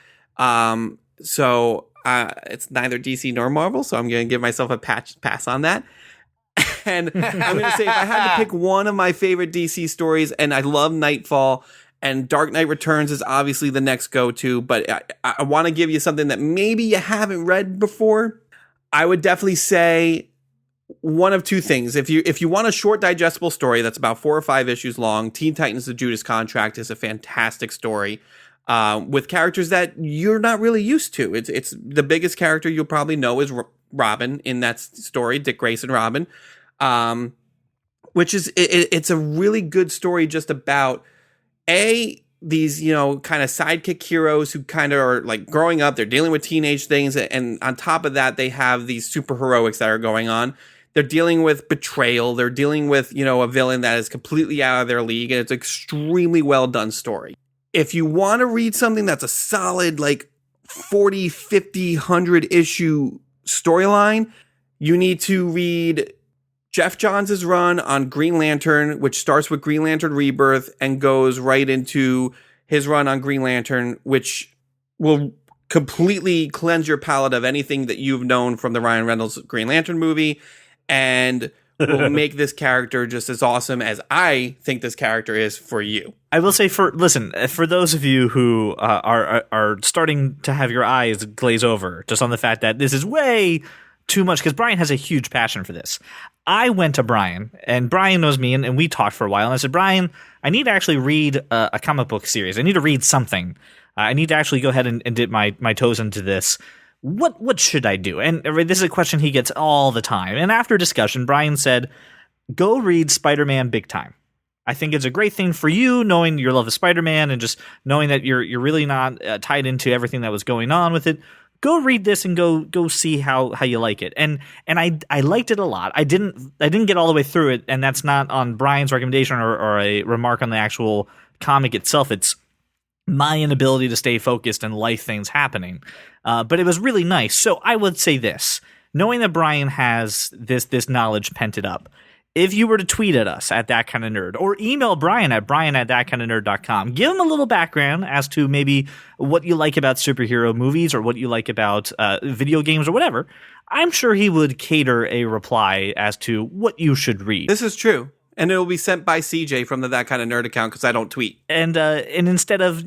So it's neither DC nor Marvel, so I'm going to give myself a pass on that. And I'm going to say, if I had to pick one of my favorite DC stories, and I love Nightfall, and Dark Knight Returns is obviously the next go-to, but I want to give you something that maybe you haven't read before. I would definitely say one of two things. If you want a short, digestible story that's about 4 or 5 issues long, Teen Titans: The Judas Contract is a fantastic story. With characters that you're not really used to. It's the biggest character you'll probably know is Robin in that story, Dick Grayson Robin, which is it's a really good story just about these kind of sidekick heroes who kind of are like growing up. They're dealing with teenage things, and on top of that, they have these super heroics that are going on. They're dealing with betrayal. They're dealing with a villain that is completely out of their league, and it's an extremely well done story. If you want to read something that's a solid, 40, 50, 100 issue storyline, you need to read Jeff Johns' run on Green Lantern, which starts with Green Lantern Rebirth and goes right into his run on Green Lantern, which will completely cleanse your palate of anything that you've known from the Ryan Reynolds Green Lantern movie, and will make this character just as awesome as I think this character is for you. I will say, for those of you who are starting to have your eyes glaze over just on the fact that this is way too much, because Brian has a huge passion for this. I went to Brian, and Brian knows me, and we talked for a while, and I said, Brian, I need to actually read a comic book series. I need to read something. I need to actually go ahead and dip my toes into this. What should I do? And this is a question he gets all the time. And after discussion, Brian said, go read Spider-Man Big Time. I think it's a great thing for you, knowing your love of Spider-Man and just knowing that you're really not tied into everything that was going on with it. Go read this and go see how you like it. And I liked it a lot. I didn't get all the way through it, and that's not on Brian's recommendation or a remark on the actual comic itself. It's my inability to stay focused and life things happening. But it was really nice. So I would say this, knowing that Brian has this knowledge pented up, if you were to tweet at us at That Kind of Nerd, or email Brian at brian@thatkindofnerd.com, give him a little background as to maybe what you like about superhero movies or what you like about video games or whatever, I'm sure he would cater a reply as to what you should read. This is true. And it will be sent by CJ from the That Kind of Nerd account, because I don't tweet. And instead of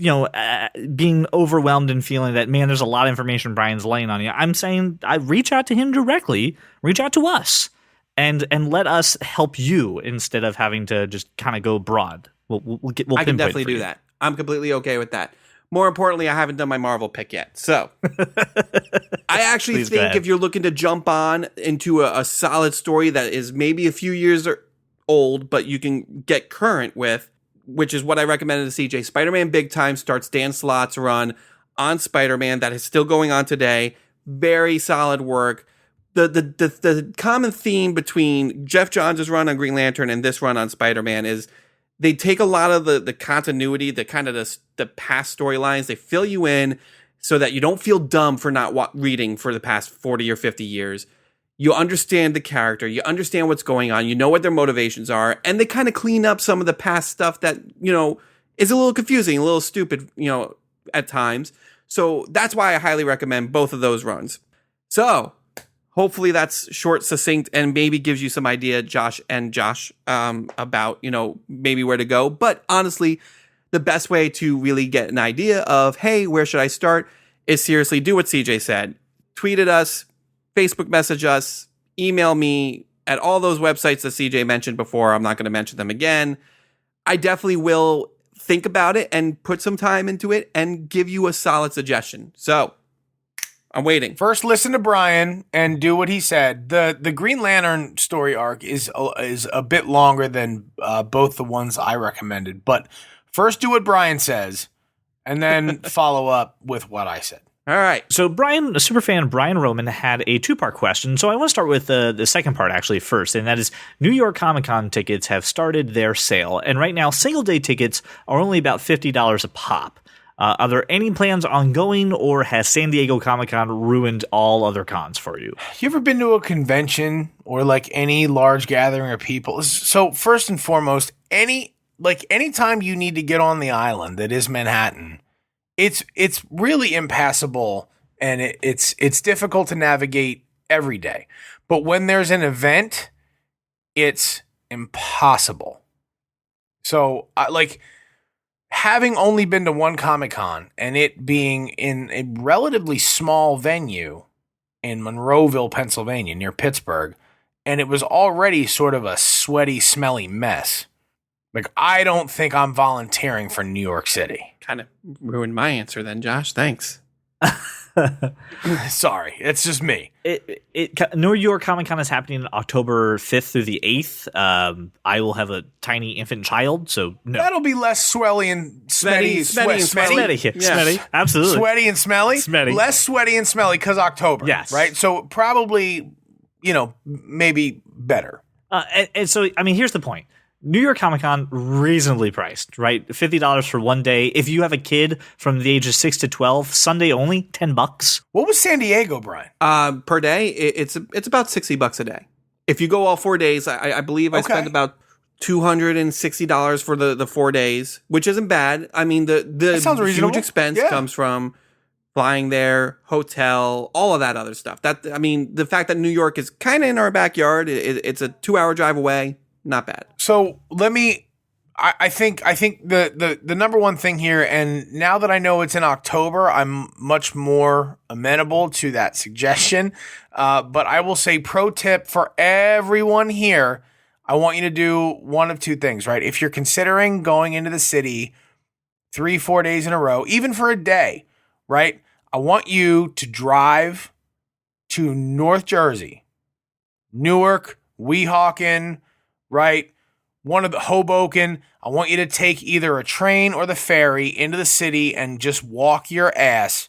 being overwhelmed and feeling that, man, there's a lot of information Brian's laying on you, I'm saying I reach out to him directly, reach out to us, and let us help you instead of having to just kind of go broad. We'll I can definitely do that. I'm completely okay with that. More importantly, I haven't done my Marvel pick yet. So I actually think if you're looking to jump on into a solid story that is maybe a few years old, but you can get current with, which is what I recommended to CJ. Spider-Man Big Time starts Dan Slott's run on Spider-Man that is still going on today. Very solid work. The common theme between Jeff Johns' run on Green Lantern and this run on Spider-Man is they take a lot of the continuity, the kind of the past storylines, they fill you in so that you don't feel dumb for not reading for the past 40 or 50 years. You understand the character, you understand what's going on, you know what their motivations are, and they kind of clean up some of the past stuff that, is a little confusing, a little stupid, at times. So that's why I highly recommend both of those runs. So hopefully that's short, succinct, and maybe gives you some idea, Josh, about, maybe where to go. But honestly, the best way to really get an idea of, hey, where should I start, is seriously do what CJ said. Tweet at us, Facebook message us, email me at all those websites that CJ mentioned before. I'm not going to mention them again. I definitely will think about it and put some time into it and give you a solid suggestion. So I'm waiting. First, listen to Brian and do what he said. The Green Lantern story arc is a bit longer than both the ones I recommended. But first, do what Brian says, and then follow up with what I said. All right. So Brian, a superfan Brian Roman, had a two-part question. So I want to start with the second part actually first, and that is New York Comic Con tickets have started their sale, and right now single-day tickets are only about $50 a pop. Are there any plans on going, or has San Diego Comic Con ruined all other cons for you? You ever been to a convention or like any large gathering of people? So first and foremost, anytime you need to get on the island that is Manhattan, it's really impassable, and it's difficult to navigate every day. But when there's an event, it's impossible. So having only been to one Comic-Con and it being in a relatively small venue in Monroeville, Pennsylvania, near Pittsburgh, and it was already sort of a sweaty, smelly mess. Like, I don't think I'm volunteering for New York City. Kind of ruined my answer then, Josh. Thanks. Sorry, it's just me. New York Comic Con is happening October 5th through the 8th. I will have a tiny infant child, so no. That'll be less swelly and smetty. Smetty. Absolutely. Sweaty and smelly? Smetty. Less sweaty and smelly because October. Yes. Right? So probably, maybe better. And so, I mean, here's the point. New York Comic Con, reasonably priced, right? $50 for one day. If you have a kid from the age of 6 to 12, Sunday only, $10. What was San Diego, Brian? Per day, it's about $60 a day. If you go all 4 days, I believe I spent about $260 for the 4 days, which isn't bad. I mean, the huge expense comes from flying there, hotel, all of that other stuff. The fact that New York is kind of in our backyard, it's a 2-hour drive away. Not bad. So I think the number one thing here, and now that I know it's in October, I'm much more amenable to that suggestion. But I will say, pro tip for everyone here, I want you to do one of two things, right? If you're considering going into the city 3-4 days in a row, even for a day, right? I want you to drive to North Jersey, Newark, Weehawken, right? One of the Hoboken. I want you to take either a train or the ferry into the city and just walk your ass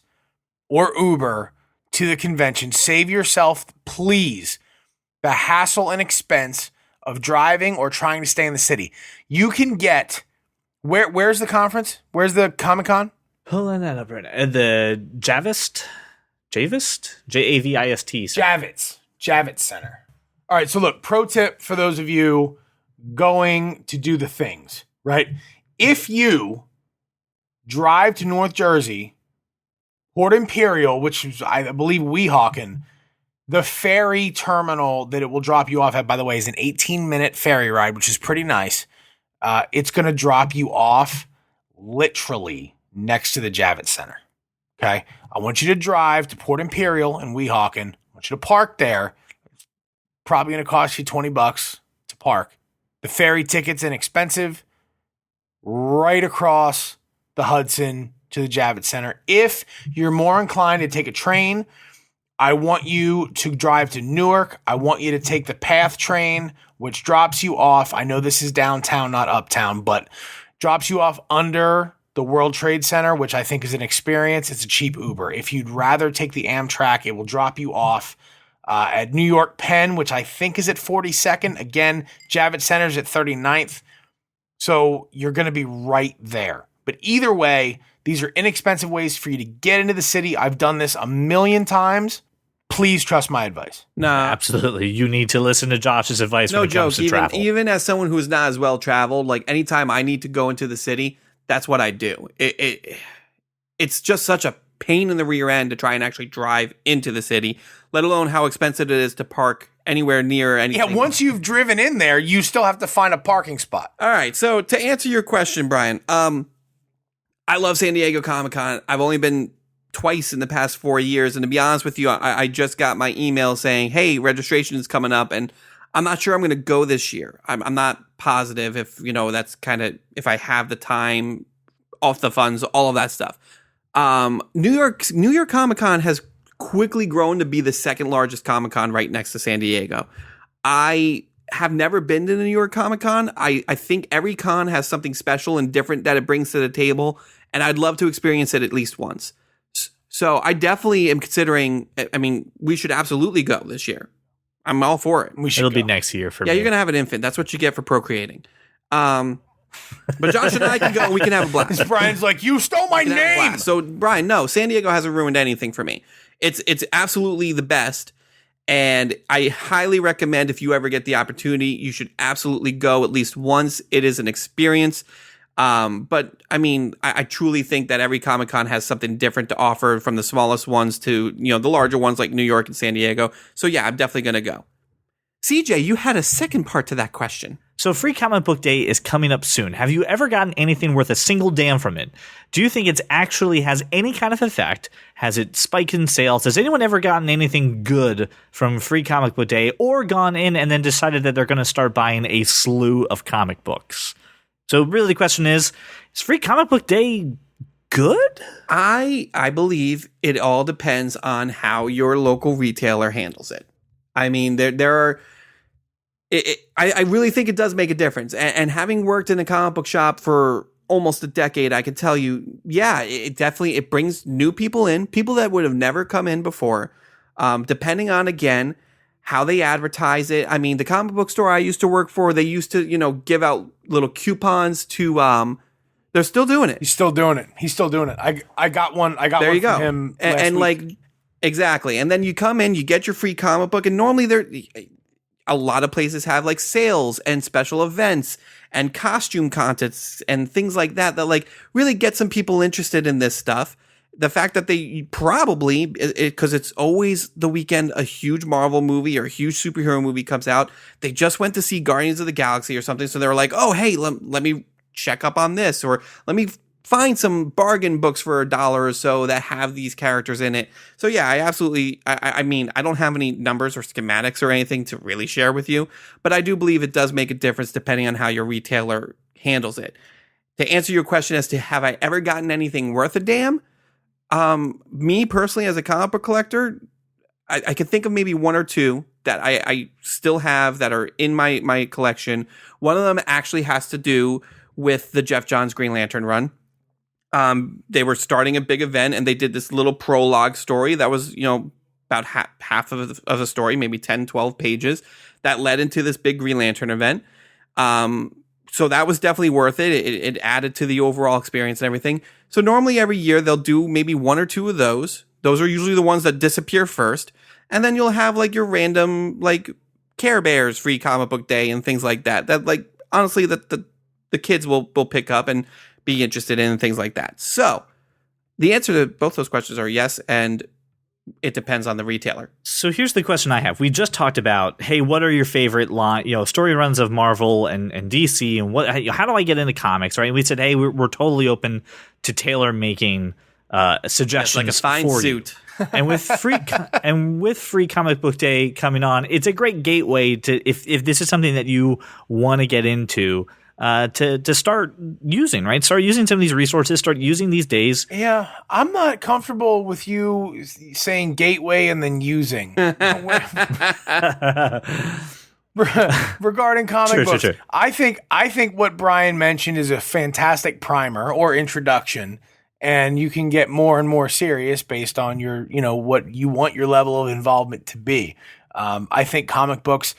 or Uber to the convention. Save yourself, please, the hassle and expense of driving or trying to stay in the city. You can get, where's the conference? Where's the Comic-Con? Pulling that up right now. The Javist? Javist Center. Javits Center. All right, so look, pro tip for those of you going to do the things, right? If you drive to North Jersey, Port Imperial, which is, I believe, Weehawken, the ferry terminal that it will drop you off at, by the way, is an 18-minute ferry ride, which is pretty nice. It's going to drop you off literally next to the Javits Center, okay? I want you to drive to Port Imperial in Weehawken. I want you to park there. Probably going to cost you $20 to park. The ferry ticket's inexpensive. Right across the Hudson to the Javits Center. If you're more inclined to take a train, I want you to drive to Newark. I want you to take the PATH train, which drops you off. I know this is downtown, not uptown, but drops you off under the World Trade Center, which I think is an experience. It's a cheap Uber. If you'd rather take the Amtrak, it will drop you off at New York Penn, which I think is at 42nd. Again, Javits Center is at 39th. So you're going to be right there. But either way, these are inexpensive ways for you to get into the city. I've done this a million times. Please trust my advice. No, absolutely. You need to listen to Josh's advice when it comes to travel. Even as someone who's not as well traveled, like anytime I need to go into the city, that's what I do. It's just such a pain in the rear end to try and actually drive into the city, let alone how expensive it is to park anywhere near anything. Yeah, once you've driven in there, you still have to find a parking spot. All right, so to answer your question, Brian, I love San Diego Comic-Con. I've only been twice in the past 4 years, and to be honest with you, I just got my email saying, hey, registration is coming up, and I'm not sure I'm going to go this year. I'm not positive if, that's kind of, if I have the time, off the funds, all of that stuff. New York Comic-Con has quickly grown to be the second largest Comic-Con right next to San Diego. I have never been to the New York Comic-Con. I think every con has something special and different that it brings to the table, and I'd love to experience it at least once. So I definitely am considering, I mean, we should absolutely go this year. I'm all for it. It'll be next year for me. Yeah, you're going to have an infant. That's what you get for procreating. But Josh and I can go and we can have a blast. Brian's like, you stole my name. So Brian, no, San Diego hasn't ruined anything for me. It's absolutely the best. And I highly recommend if you ever get the opportunity, you should absolutely go at least once. It is an experience. But I mean, I truly think that every Comic-Con has something different to offer, from the smallest ones to, the larger ones like New York and San Diego. So yeah, I'm definitely going to go. CJ, you had a second part to that question. So Free Comic Book Day is coming up soon. Have you ever gotten anything worth a single damn from it? Do you think it's actually has any kind of effect? Has it spiked in sales? Has anyone ever gotten anything good from Free Comic Book Day, or gone in and then decided that they're going to start buying a slew of comic books? So really the question is Free Comic Book Day good? I believe it all depends on how your local retailer handles it. I mean, there are... I really think it does make a difference. And having worked in a comic book shop for almost a decade, I can tell you, yeah, it definitely brings new people in, people that would have never come in before, depending on, again, how they advertise it. I mean, the comic book store I used to work for, they used to, give out little coupons to, they're still doing it. He's still doing it. I got one. I got there one you go. from him and week. like, exactly. And then you come in, you get your free comic book, and normally a lot of places have like sales and special events and costume contests and things like that like really get some people interested in this stuff. The fact that they probably, because it's always the weekend a huge Marvel movie or a huge superhero movie comes out, they just went to see Guardians of the Galaxy or something. So they were like, oh, hey, let me check up on this, or let me find some bargain books for $1 or so that have these characters in it. So yeah, I mean, I don't have any numbers or schematics or anything to really share with you, but I do believe it does make a difference depending on how your retailer handles it. To answer your question as to have I ever gotten anything worth a damn, me personally as a comic book collector, I can think of maybe one or two that I still have that are in my collection. One of them actually has to do with the Jeff Johns Green Lantern run. They were starting a big event and they did this little prologue story that was, about half of the story, maybe 10, 12 pages that led into this big Green Lantern event. So that was definitely worth it. It added to the overall experience and everything. So normally every year they'll do maybe one or two of those. Those are usually the ones that disappear first. And then you'll have like your random like Care Bears Free Comic Book Day and things like that. That like honestly that the kids will pick up and be interested in, and things like that. So the answer to both those questions are yes, and it depends on the retailer. So here's the question I have. We just talked about, hey, what are your favorite story runs of Marvel and DC, and how do I get into comics, right? We said, hey, we're totally open to tailor making suggestions, like a fine for suit. You. And with Free Comic Book Day coming on, it's a great gateway to if this is something that you want to get into. To start using, right? Start using some of these resources, start using these days. Yeah, I'm not comfortable with you saying gateway and then using. Regarding comic books, sure. I think what Brian mentioned is a fantastic primer or introduction, and you can get more and more serious based on your, what you want your level of involvement to be. I think comic books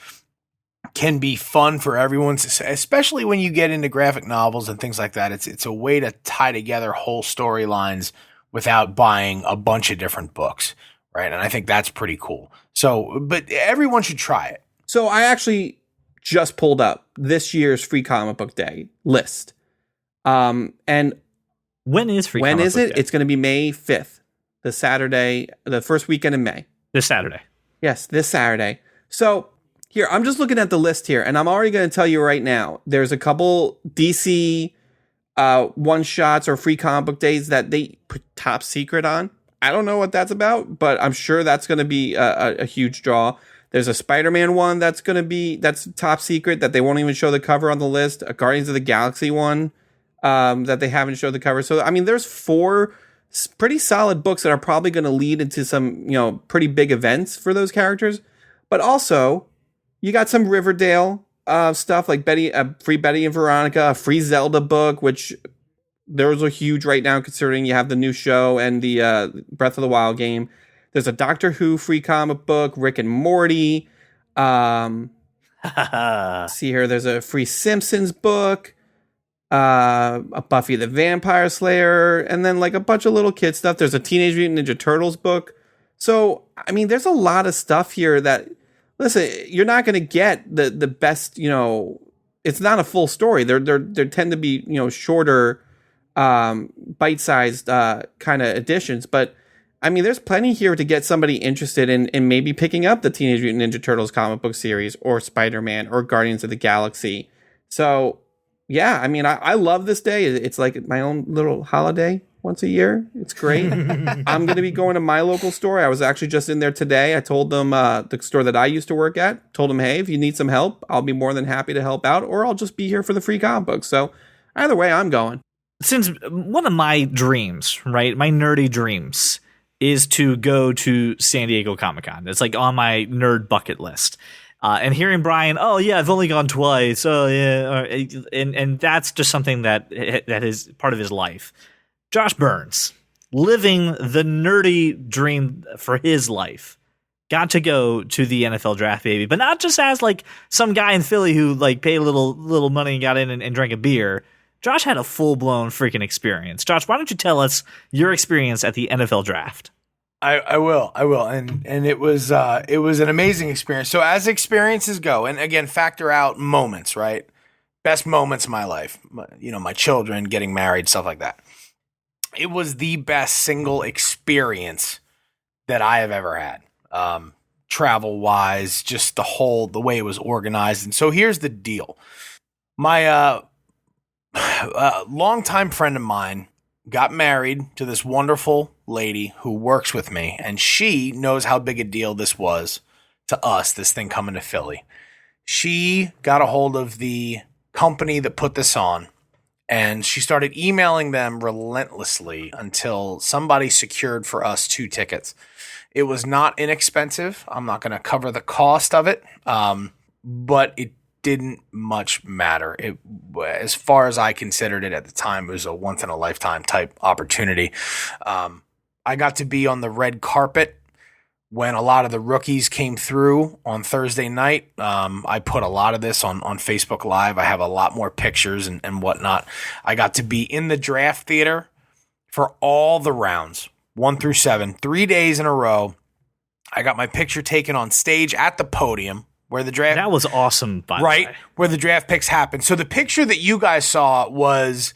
can be fun for everyone, especially when you get into graphic novels and things like that. It's a way to tie together whole storylines without buying a bunch of different books, right? And I think that's pretty cool. So, but everyone should try it. So I actually just pulled up this year's Free Comic Book Day list. And when is Free Comic Book Book Day? It's going to be May 5th, the Saturday, the first weekend in May. This Saturday. Yes, this Saturday. So here, I'm just looking at the list here, and I'm already going to tell you right now, there's a couple DC one-shots or Free Comic Book Days that they put top secret on. I don't know what that's about, but I'm sure that's going to be a huge draw. There's a Spider-Man one that's top secret that they won't even show the cover on the list. A Guardians of the Galaxy one that they haven't showed the cover. So, I mean, there's 4 pretty solid books that are probably going to lead into some, pretty big events for those characters. But also, you got some Riverdale stuff like free Betty and Veronica, a free Zelda book, which those are huge right now, considering you have the new show and the Breath of the Wild game. There's a Doctor Who free comic book, Rick and Morty. See here, there's a free Simpsons book, a Buffy the Vampire Slayer, and then like a bunch of little kid stuff. There's a Teenage Mutant Ninja Turtles book. So, I mean, there's a lot of stuff here that, listen, you're not going to get the best, it's not a full story. There tend to be, shorter, bite-sized kind of editions. But, I mean, there's plenty here to get somebody interested in maybe picking up the Teenage Mutant Ninja Turtles comic book series or Spider-Man or Guardians of the Galaxy. So, yeah, I mean, I love this day. It's like my own little holiday once a year. It's great. I'm going to be going to my local store. I was actually just in there today. I told them, the store that I used to work at, told them, hey, if you need some help, I'll be more than happy to help out, or I'll just be here for the free comic books. So either way, I'm going. Since one of my dreams, right, my nerdy dreams, is to go to San Diego Comic-Con. It's like on my nerd bucket list. And hearing Brian, oh yeah, I've only gone twice. Oh yeah, and that's just something that is part of his life. Josh Burns, living the nerdy dream for his life, got to go to the NFL draft, baby, but not just as like some guy in Philly who like paid a little money and got in and drank a beer. Josh had a full blown freaking experience. Josh, why don't you tell us your experience at the NFL draft? I will, and it was an amazing experience. So as experiences go, and again, factor out moments, right? Best moments of my life, my children, getting married, stuff like that. It was the best single experience that I have ever had, travel wise, just the way it was organized. And so here's the deal: my longtime friend of mine got married to this wonderful lady who works with me, and she knows how big a deal this was to us, this thing coming to Philly. She got a hold of the company that put this on, and she started emailing them relentlessly until somebody secured for us 2 tickets. It was not inexpensive. I'm not going to cover the cost of it, but it didn't much matter. It, as far as I considered it at the time, it was a once in a lifetime type opportunity. I got to be on the red carpet when a lot of the rookies came through on Thursday night. I put a lot of this on Facebook Live. I have a lot more pictures and whatnot. I got to be in the draft theater for all the rounds, 1 through 7, 3 days in a row. I got my picture taken on stage at the podium where the draft. That was awesome, by the way. Where the draft picks happened. So the picture that you guys saw was,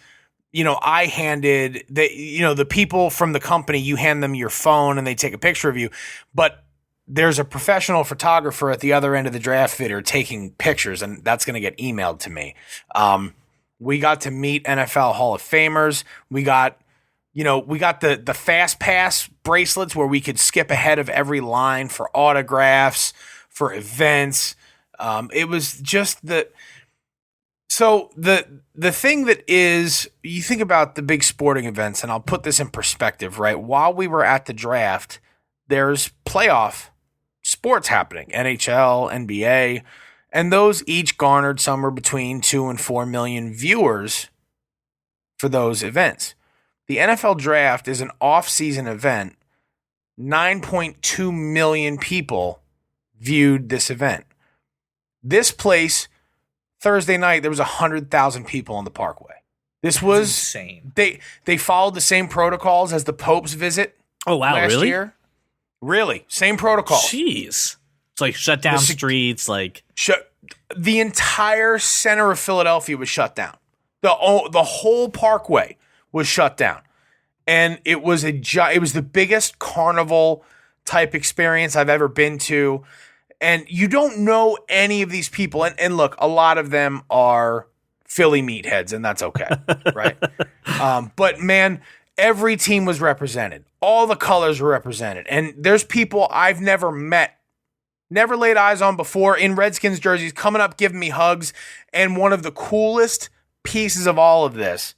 I handed the people from the company, you hand them your phone and they take a picture of you. But there's a professional photographer at the other end of the draft theater taking pictures, and that's going to get emailed to me. We got to meet NFL Hall of Famers. We got the Fast Pass bracelets where we could skip ahead of every line for autographs, for events. It was just so the thing that is, you think about the big sporting events, and I'll put this in perspective, right? While we were at the draft, there's playoff sports happening, NHL, NBA, and those each garnered somewhere between 2 and 4 million viewers for those events. The NFL draft is an off-season event. 9.2 million people viewed this event. This place, Thursday night, there was 100,000 people on the Parkway. This was insane. They followed the same protocols as the Pope's visit. Oh wow, last really? year. Really, same protocol. Jeez, it's like shut down streets, like the entire center of Philadelphia was shut down. The whole Parkway was shut down, and it was the biggest carnival type experience I've ever been to. And you don't know any of these people. And look, a lot of them are Philly meatheads, and that's okay, right? But, man, every team was represented. All the colors were represented. And there's people I've never met, never laid eyes on before in Redskins jerseys coming up, giving me hugs. And one of the coolest pieces of all of this,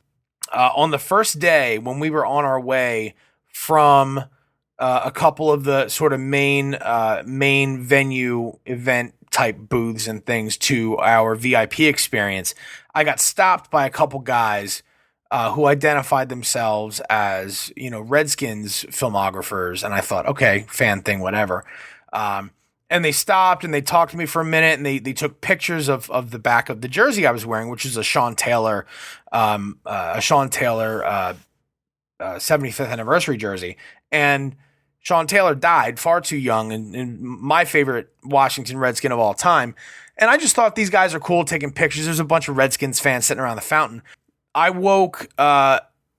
on the first day when we were on our way from a couple of the sort of main venue event type booths and things to our VIP experience, I got stopped by a couple guys who identified themselves as, Redskins filmographers. And I thought, okay, fan thing, whatever. And they stopped and they talked to me for a minute, and they took pictures of the back of the jersey I was wearing, which is a Sean Taylor 75th anniversary jersey. And Sean Taylor died far too young, and my favorite Washington Redskin of all time. And I just thought these guys are cool taking pictures. There's a bunch of Redskins fans sitting around the fountain. I woke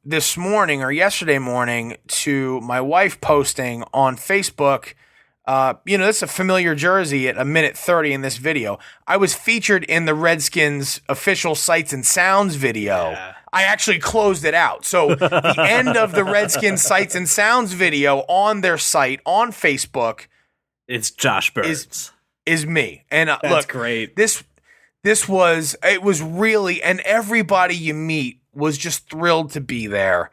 this morning or yesterday morning to my wife posting on Facebook, this is a familiar jersey at 1:30 in this video. I was featured in the Redskins official Sights and Sounds video. Yeah. I actually closed it out. So the end of the Redskins Sights and Sounds video on their site on Facebook, it's Josh Burns. Is me. And that's look, great. It was really, and everybody you meet was just thrilled to be there.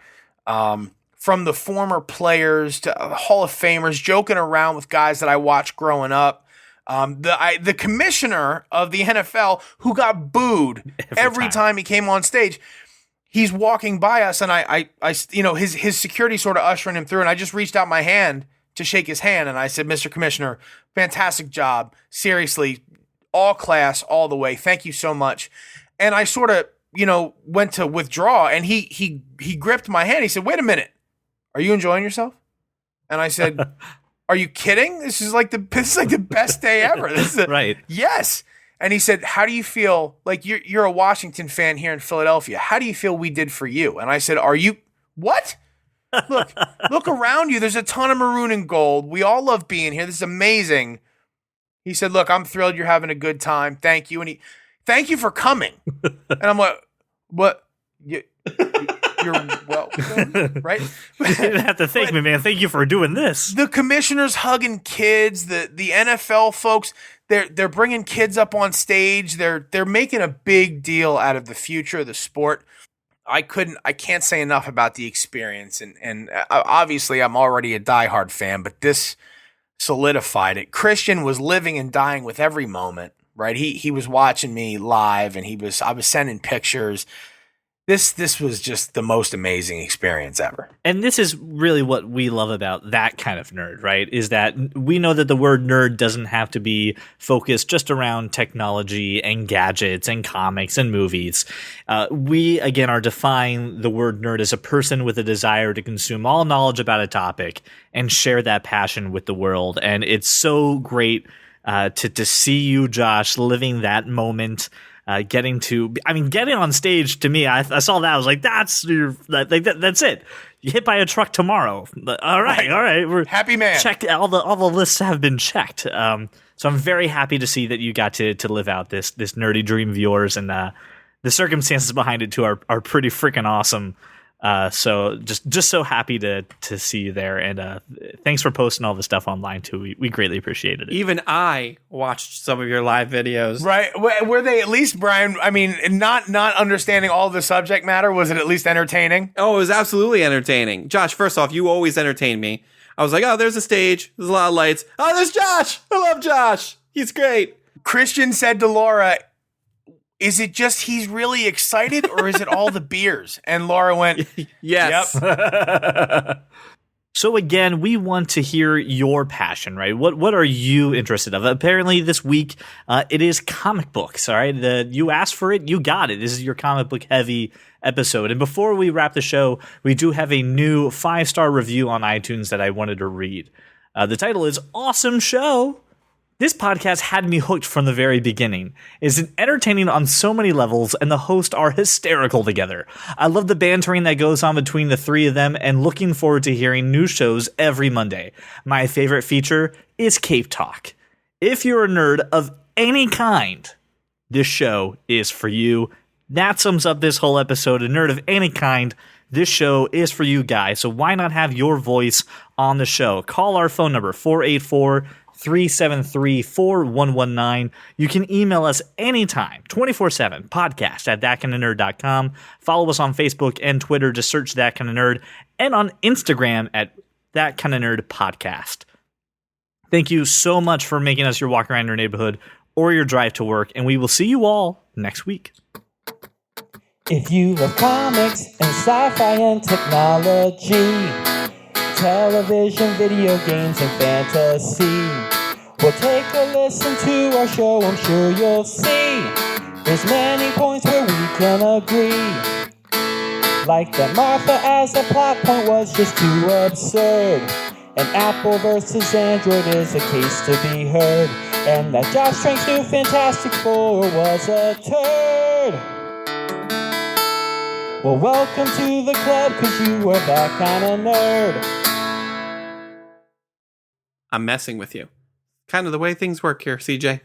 From the former players to Hall of Famers, joking around with guys that I watched growing up. The commissioner of the NFL, who got booed every time he came on stage, he's walking by us, and his security sort of ushering him through, and I just reached out my hand to shake his hand, and I said, "Mr. Commissioner, fantastic job. Seriously, all class, all the way. Thank you so much." And I sort of, went to withdraw, and he gripped my hand. He said, "Wait a minute. Are you enjoying yourself?" And I said, "Are you kidding? This is like the best day ever." Right. Yes. And he said, "How do you feel? Like you're a Washington fan here in Philadelphia. How do you feel we did for you?" And I said, "Are you what? Look around you. There's a ton of maroon and gold. We all love being here. This is amazing." He said, "Look, I'm thrilled you're having a good time. Thank you." And "Thank you for coming." And I'm like, "What? You're welcome," right? You didn't have to thank me, man. Thank you for doing this. The commissioner's hugging kids. The NFL folks, they're bringing kids up on stage. They're making a big deal out of the future of the sport. I can't say enough about the experience. And obviously I'm already a diehard fan, but this solidified it. Christian was living and dying with every moment, right? He was watching me live, and I was sending pictures. This was just the most amazing experience ever. And this is really what we love about that kind of nerd, right? Is that we know that the word nerd doesn't have to be focused just around technology and gadgets and comics and movies. We, again, are defining the word nerd as a person with a desire to consume all knowledge about a topic and share that passion with the world. And it's so great to see you, Josh, living that moment. Getting on stage, to me, I saw that. I was like, that's it. You hit by a truck tomorrow. All right. We're happy man. Check all the lists have been checked. So I'm very happy to see that you got to live out this nerdy dream of yours, and the circumstances behind it too are pretty freaking awesome. So just so happy to see you there, and thanks for posting all the stuff online too. We greatly appreciated it. Even I watched some of your live videos. Right? Were they at least, Brian? I mean, not understanding all the subject matter, was it at least entertaining? Oh, it was absolutely entertaining. Josh, first off, you always entertain me. I was like, oh, there's a stage, there's a lot of lights. Oh, there's Josh. I love Josh. He's great. Christian said to Laura, "Is it just he's really excited, or is it all the beers?" And Laura went, "Yes." Yep. So again, we want to hear your passion, right? What are you interested of? Apparently this week, it is comic books, all right? You asked for it, you got it. This is your comic book heavy episode. And before we wrap the show, we do have a new 5-star review on iTunes that I wanted to read. The title is Awesome Show. This podcast had me hooked from the very beginning. It's entertaining on so many levels, and the hosts are hysterical together. I love the bantering that goes on between the three of them, and looking forward to hearing new shows every Monday. My favorite feature is Cape Talk. If you're a nerd of any kind, this show is for you. That sums up this whole episode. A nerd of any kind, this show is for you guys. So why not have your voice on the show? Call our phone number, 484-373-4119. You can email us anytime, 24/7, podcast@thatkindofnerd.com. Follow us on Facebook and Twitter. Just search That Kind of Nerd. And on Instagram at That Kind of Nerd Podcast. Thank you so much for making us your walk around your neighborhood or your drive to work. And we will see you all next week. If you love comics and sci-fi and technology, television, video games, and fantasy, well, take a listen to our show, I'm sure you'll see there's many points where we can agree. Like that Martha as a plot point was just too absurd, and Apple versus Android is a case to be heard, and that Josh Trank's new Fantastic Four was a turd. Well, welcome to the club, cause you are that kind of nerd. I'm messing with you. Kind of the way things work here, CJ.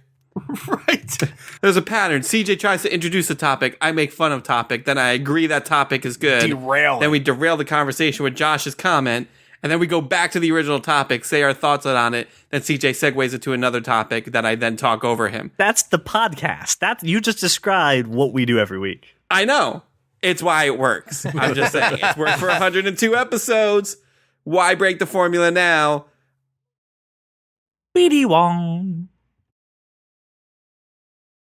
Right. There's a pattern. CJ tries to introduce a topic. I make fun of topic. Then I agree that topic is good. Derail it. Then we derail the conversation with Josh's comment. And then we go back to the original topic, say our thoughts on it. Then CJ segues it to another topic that I then talk over him. That's the podcast. You just described what we do every week. I know. It's why it works. I'm just saying. It's worked for 102 episodes. Why break the formula now? Weedy Wong.